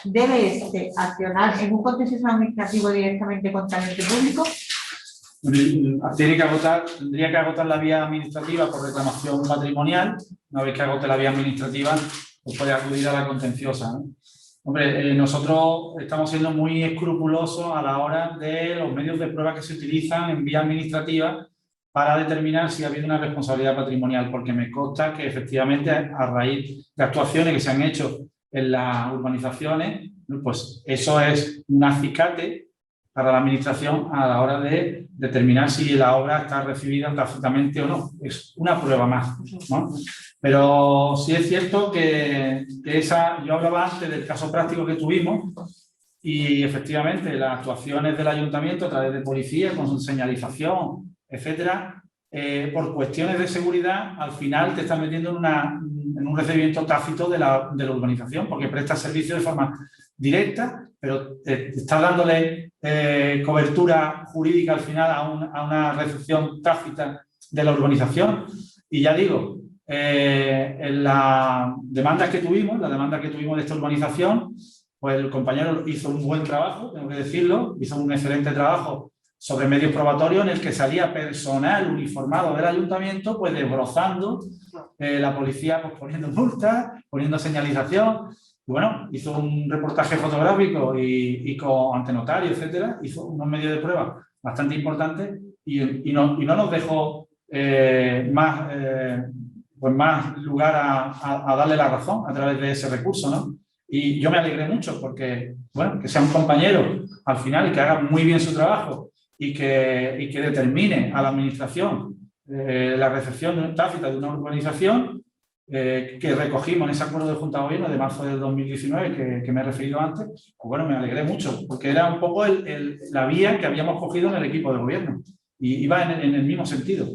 Speaker 3: ¿debe accionar en un contencioso administrativo directamente contra el ente público?
Speaker 2: Tendría que agotar la vía administrativa por reclamación patrimonial. Una vez que agote la vía administrativa, pues puede acudir a la contenciosa, ¿no? Hombre, nosotros estamos siendo muy escrupulosos a la hora de los medios de prueba que se utilizan en vía administrativa para determinar si ha habido una responsabilidad patrimonial, porque me consta que efectivamente a raíz de actuaciones que se han hecho en las urbanizaciones, pues eso es un acicate para la administración a la hora de determinar si la obra está recibida tácitamente o no. Es una prueba más, ¿no? Pero sí es cierto que yo hablaba antes del caso práctico que tuvimos y efectivamente las actuaciones del ayuntamiento a través de policía, con su señalización, etcétera, por cuestiones de seguridad, al final te están metiendo en un recibimiento tácito de la urbanización, porque presta servicio de forma directa, pero te está dándole cobertura jurídica al final a una recepción tácita de la urbanización. Y ya digo, en la demanda que tuvimos de esta urbanización, pues el compañero hizo un buen trabajo, tengo que decirlo, hizo un excelente trabajo sobre medios probatorios en el que salía personal uniformado del ayuntamiento, pues desbrozando la policía, pues poniendo multas, poniendo señalización. Y bueno, hizo un reportaje fotográfico y ante notario, etcétera, hizo unos medios de prueba bastante importantes y no nos dejó más lugar a darle la razón a través de ese recurso, ¿no? Y yo me alegré mucho porque, bueno, que sea un compañero al final que haga muy bien su trabajo y que determine a la administración la recepción tácita de una urbanización que recogimos en ese acuerdo de Junta de Gobierno de marzo del 2019 que me he referido antes, pues bueno, me alegré mucho porque era un poco la vía que habíamos cogido en el equipo de gobierno y iba en el mismo sentido.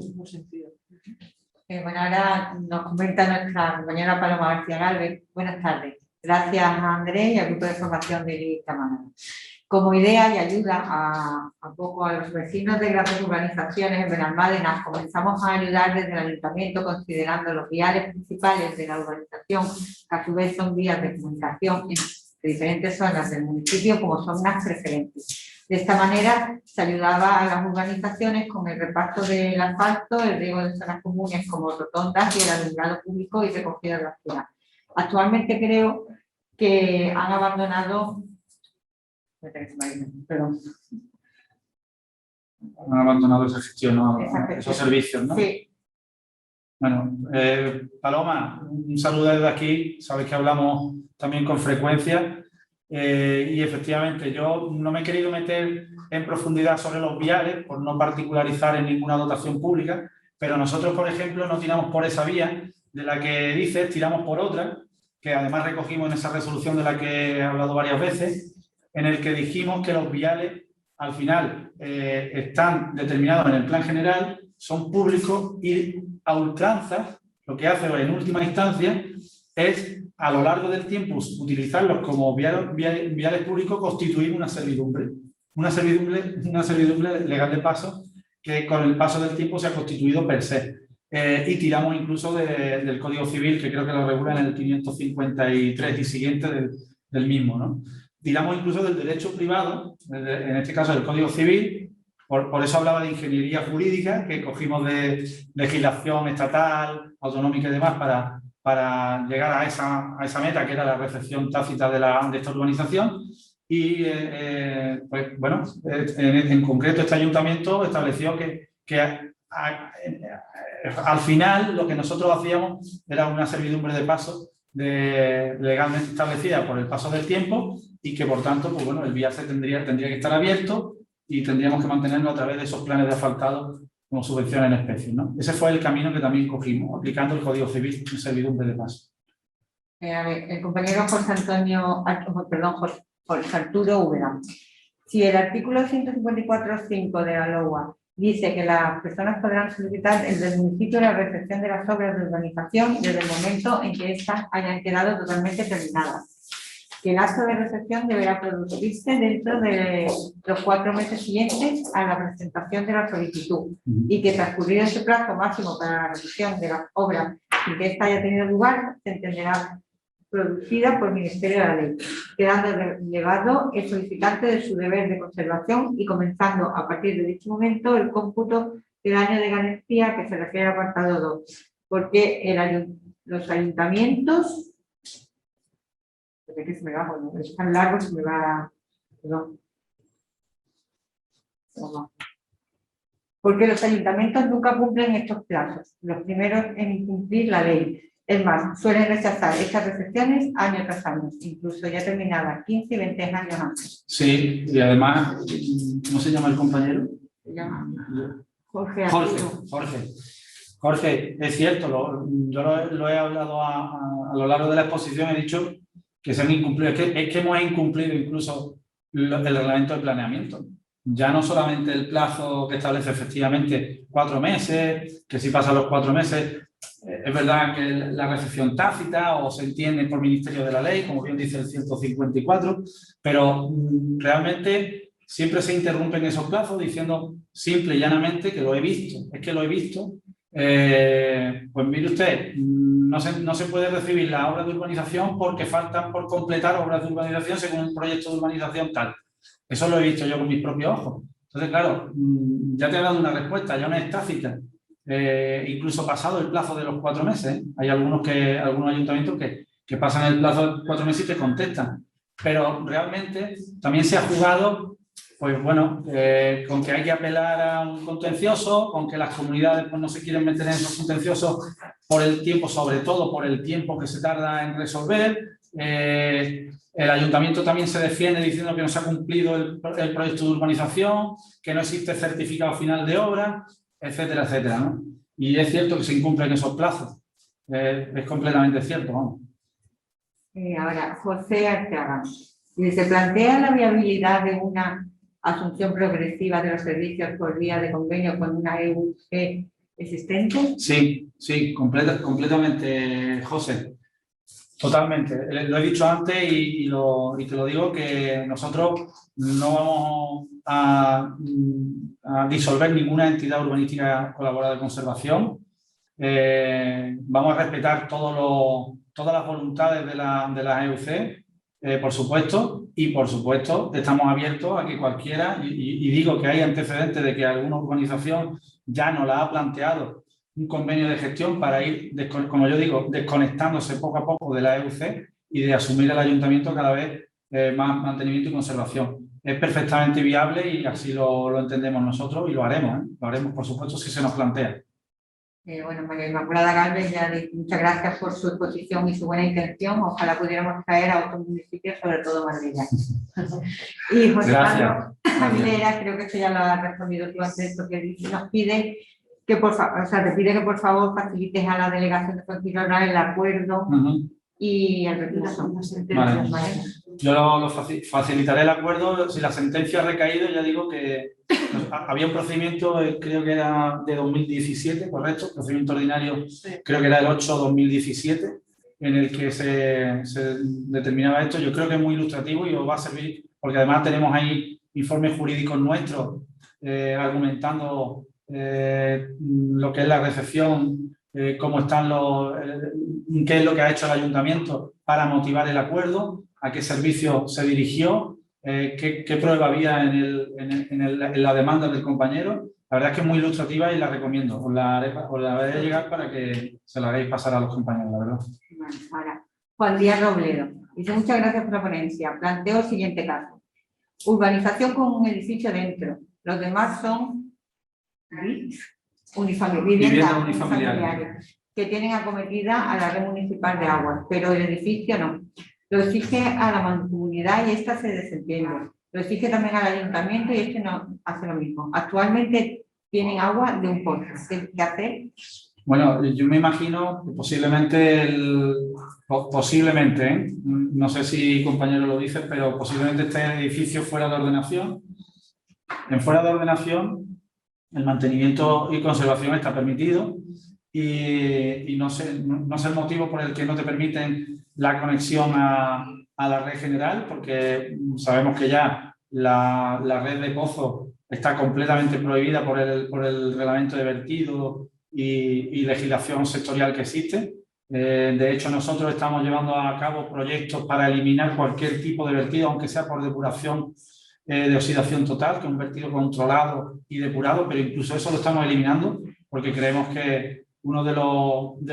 Speaker 3: Bueno, ahora nos comenta nuestra compañera Paloma García Galvez. Buenas tardes. Gracias a Andrés y al grupo de formación de esta manera. Como idea y ayuda a los vecinos de grandes urbanizaciones en Benalmádena, comenzamos a ayudar desde el ayuntamiento considerando los viales principales de la urbanización, que a su vez son vías de comunicación en diferentes zonas del municipio como zonas preferentes. De esta manera se ayudaba a las urbanizaciones con el reparto del asfalto, el riego de zonas comunes como rotondas y el alumbrado público y recogido de la ciudad. Actualmente creo que han abandonado... Perdón.
Speaker 2: Han abandonado esa gestión, ¿no? Esos servicios, ¿no?
Speaker 3: Sí.
Speaker 2: Bueno, Paloma, un saludo desde aquí. Sabes que hablamos también con frecuencia y efectivamente yo no me he querido meter en profundidad sobre los viales por no particularizar en ninguna dotación pública, pero nosotros, por ejemplo, no tiramos por esa vía de la que dices, tiramos por otra, que además recogimos en esa resolución de la que he hablado varias veces, en el que dijimos que los viales al final están determinados en el plan general, son públicos y a ultranza lo que hace en última instancia es a lo largo del tiempo utilizarlos como viales públicos, constituir una servidumbre legal de paso que con el paso del tiempo se ha constituido per se. Y tiramos incluso del Código Civil, que creo que lo regula en el 553 y siguiente del mismo, ¿no? Tiramos incluso del derecho privado, en este caso del Código Civil, por eso hablaba de ingeniería jurídica, que cogimos de legislación estatal, autonómica y demás, para llegar a esa meta, que era la recepción tácita de esta urbanización. Y, pues, bueno, en concreto este ayuntamiento estableció que al final lo que nosotros hacíamos era una servidumbre de paso legalmente establecida por el paso del tiempo y que, por tanto, pues bueno, el viaje tendría que estar abierto y tendríamos que mantenerlo a través de esos planes de asfaltado como subvención en especie, ¿no? Ese fue el camino que también cogimos, aplicando el Código Civil en servidumbre de paso.
Speaker 3: A ver, el compañero Jorge Arturo Úbeda. Si el artículo 154.5 de la LOA dice que las personas podrán solicitar del municipio la recepción de las obras de urbanización desde el momento en que éstas hayan quedado totalmente terminadas, que el acto de recepción deberá producirse dentro de los 4 meses siguientes a la presentación de la solicitud y que transcurrido ese plazo máximo para la recepción de las obras y que ésta haya tenido lugar, se entenderá producida por el Ministerio de la Ley, quedando relevado el solicitante de su deber de conservación y comenzando a partir de dicho momento el cómputo del año de garantía que se refiere al apartado 2, porque los ayuntamientos... que se me va, bueno, es tan largo, se me va, perdón. Porque los ayuntamientos nunca cumplen estos plazos, los primeros en incumplir la ley, Es más, suelen rechazar estas recepciones año tras año, incluso ya terminadas 15 y 20 años antes.
Speaker 2: Sí, y además, ¿cómo se llama el compañero?
Speaker 3: Se llama Jorge.
Speaker 2: Jorge, es cierto, yo lo he hablado a lo largo de la exposición, he dicho que se han incumplido, es que hemos incumplido incluso el reglamento de planeamiento. Ya no solamente el plazo que establece efectivamente 4 meses, que si pasan los 4 meses, es verdad que la recepción tácita o se entiende por Ministerio de la Ley, como bien dice el 154, pero realmente siempre se interrumpen esos plazos diciendo simple y llanamente que lo he visto, es que lo he visto. Pues mire usted, no se puede recibir la obra de urbanización porque faltan por completar obras de urbanización según el proyecto de urbanización tal. Eso lo he visto yo con mis propios ojos. Entonces, claro, ya te he dado una respuesta, ya no es tácita. Incluso pasado el plazo de los 4 meses. Hay algunos ayuntamientos que pasan el plazo de 4 meses y te contestan. Pero realmente también se ha jugado, pues bueno, con que hay que apelar a un contencioso, con que las comunidades pues, no se quieren meter en esos contenciosos por el tiempo, sobre todo por el tiempo que se tarda en resolver. El ayuntamiento también se defiende diciendo que no se ha cumplido el proyecto de urbanización, que no existe certificado final de obra, etcétera, etcétera, ¿no? Y es cierto que se incumplen esos plazos. Es completamente cierto, vamos.
Speaker 3: Ahora, José Arteaga, ¿se plantea la viabilidad de una asunción progresiva de los servicios por vía de convenio con una EUG existente?
Speaker 2: Sí, completamente, José. Totalmente. Lo he dicho antes y te lo digo que nosotros no vamos a disolver ninguna entidad urbanística colaborada de conservación. Vamos a respetar todas las voluntades de la EUC, por supuesto, y por supuesto estamos abiertos a que cualquiera, y digo que hay antecedentes de que alguna urbanización ya nos la ha planteado un convenio de gestión para ir, como yo digo, desconectándose poco a poco de la EUC y de asumir el ayuntamiento cada vez más mantenimiento y conservación. Es perfectamente viable y así lo entendemos nosotros y lo haremos. Lo haremos, por supuesto, si se nos plantea.
Speaker 3: Bueno, María Inmaculada Galvez, muchas gracias por su exposición y su buena intención. Ojalá pudiéramos traer a otros municipios, sobre todo Marbella. Y José Pablo Aguilera, creo que esto ya lo has respondido tú antes, esto que nos pide que por favor, te pide que por favor facilites a la delegación de continuar el acuerdo y el recurso.
Speaker 2: Vale. Yo lo facilitaré el acuerdo. Si la sentencia ha recaído, ya digo que había un procedimiento, creo que era de 2017, correcto, procedimiento ordinario, creo que era el 8/2017, en el que se determinaba esto. Yo creo que es muy ilustrativo y os va a servir, porque además tenemos ahí informes jurídicos nuestros argumentando lo que es la recepción, cómo están qué es lo que ha hecho el ayuntamiento para motivar el acuerdo, a qué servicio se dirigió, qué prueba había en la demanda del compañero. La verdad es que es muy ilustrativa y la recomiendo. Os la haré llegar para que se la hagáis pasar a los compañeros, la verdad.
Speaker 3: Ahora, Juan Díaz Robledo dice: muchas gracias por la ponencia. Planteo el siguiente caso. Urbanización con un edificio dentro. Los demás son viviendas unifamiliares que tienen acometida a la red municipal de aguas, pero el edificio no. Lo exige a la mancomunidad y esta se desentiende. Lo exige también al ayuntamiento y este no hace lo mismo. Actualmente tienen agua de un pozo. ¿Qué hacer?
Speaker 2: Bueno, yo me imagino que posiblemente, no sé si compañero lo dice, pero posiblemente este edificio fuera de ordenación. En fuera de ordenación, el mantenimiento y conservación está permitido y no sé el motivo por el que no te permiten la conexión a la red general, porque sabemos que ya la red de pozos está completamente prohibida por el reglamento de vertido y legislación sectorial que existe. De hecho, nosotros estamos llevando a cabo proyectos para eliminar cualquier tipo de vertido, aunque sea por depuración de oxidación total, que es un vertido controlado y depurado, pero incluso eso lo estamos eliminando porque creemos que uno de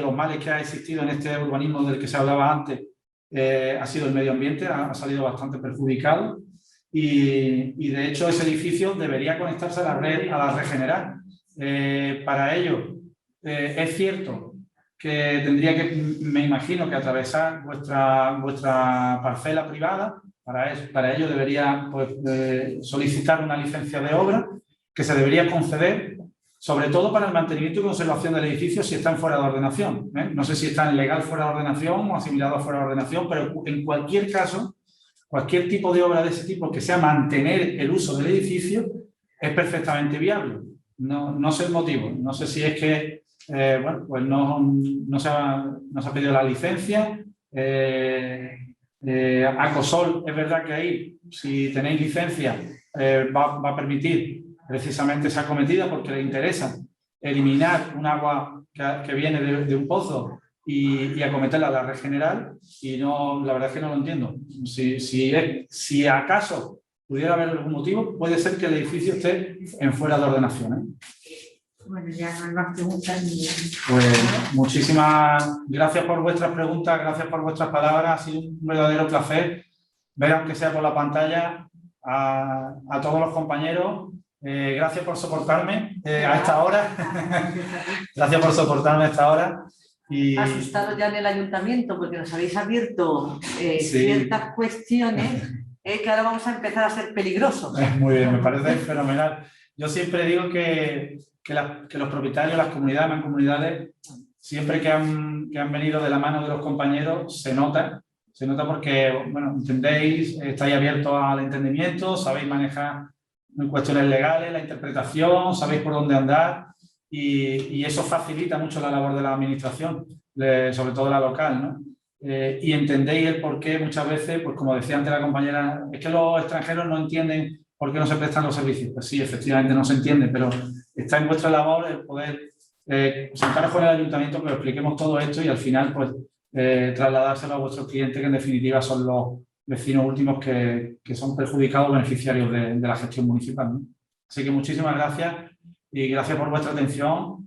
Speaker 2: los males que ha existido en este urbanismo del que se hablaba antes ha sido el medio ambiente, ha salido bastante perjudicado y de hecho ese edificio debería conectarse a la red general. Para ello, es cierto que tendría que, me imagino, que atravesar vuestra parcela privada. Para ello debería pues, solicitar una licencia de obra que se debería conceder, sobre todo para el mantenimiento y conservación del edificio si está en fuera de ordenación. No sé si está en legal fuera de ordenación o asimilado a fuera de ordenación, pero en cualquier caso, cualquier tipo de obra de ese tipo que sea mantener el uso del edificio es perfectamente viable. No sé el motivo, no sé si es que bueno, pues no se ha pedido la licencia. Acosol, es verdad que ahí, si tenéis licencia, va a permitir precisamente esa acometida porque le interesa eliminar un agua que viene de un pozo y acometerla a la red general, y no, la verdad es que no lo entiendo. Si acaso pudiera haber algún motivo, puede ser que el edificio esté en fuera de ordenación.
Speaker 3: Bueno, ya no hay más preguntas.
Speaker 2: Pues muchísimas gracias por vuestras preguntas, gracias por vuestras palabras. Ha sido un verdadero placer ver, aunque sea por la pantalla, a todos los compañeros. Gracias por soportarme a esta hora. Gracias por soportarme a esta hora. Y...
Speaker 1: Asustados ya en el ayuntamiento porque nos habéis abierto ciertas cuestiones que ahora vamos a empezar a ser peligrosos.
Speaker 2: Muy bien, me parece fenomenal. Yo siempre digo que los propietarios, las comunidades, mancomunidades, siempre que han venido de la mano de los compañeros, se nota porque, bueno, entendéis, estáis abiertos al entendimiento, sabéis manejar cuestiones legales, la interpretación, sabéis por dónde andar, y eso facilita mucho la labor de la administración, sobre todo la local, ¿no? Y entendéis el por qué muchas veces, pues como decía antes la compañera, es que los extranjeros no entienden por qué no se prestan los servicios. Pues sí, efectivamente no se entiende, pero está en vuestra labor el poder sentaros con el ayuntamiento, que os expliquemos todo esto y al final pues trasladárselo a vuestros clientes, que en definitiva son los vecinos últimos que son perjudicados beneficiarios de la gestión municipal, ¿no? Así que muchísimas gracias y gracias por vuestra atención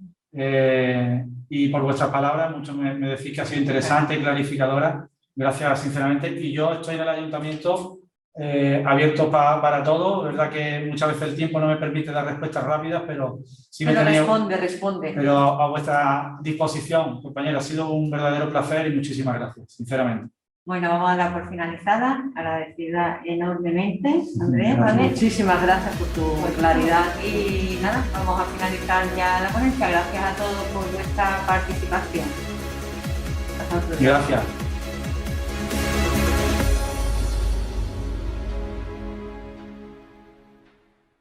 Speaker 2: y por vuestras palabras. Mucho me decís que ha sido interesante y clarificadora. Gracias, sinceramente. Y yo estoy en el ayuntamiento abierto para todo. Es verdad que muchas veces el tiempo no me permite dar respuestas rápidas, pero sí me tenéis...
Speaker 1: Responde.
Speaker 2: Pero a vuestra disposición, compañero. Ha sido un verdadero placer y muchísimas gracias, sinceramente.
Speaker 3: Bueno, vamos a dar por finalizada, agradecida enormemente, Andrés,
Speaker 1: ¿vale? Muchísimas gracias por tu claridad.
Speaker 3: Y nada, vamos a finalizar ya la ponencia. Gracias a todos por vuestra participación.
Speaker 2: Gracias.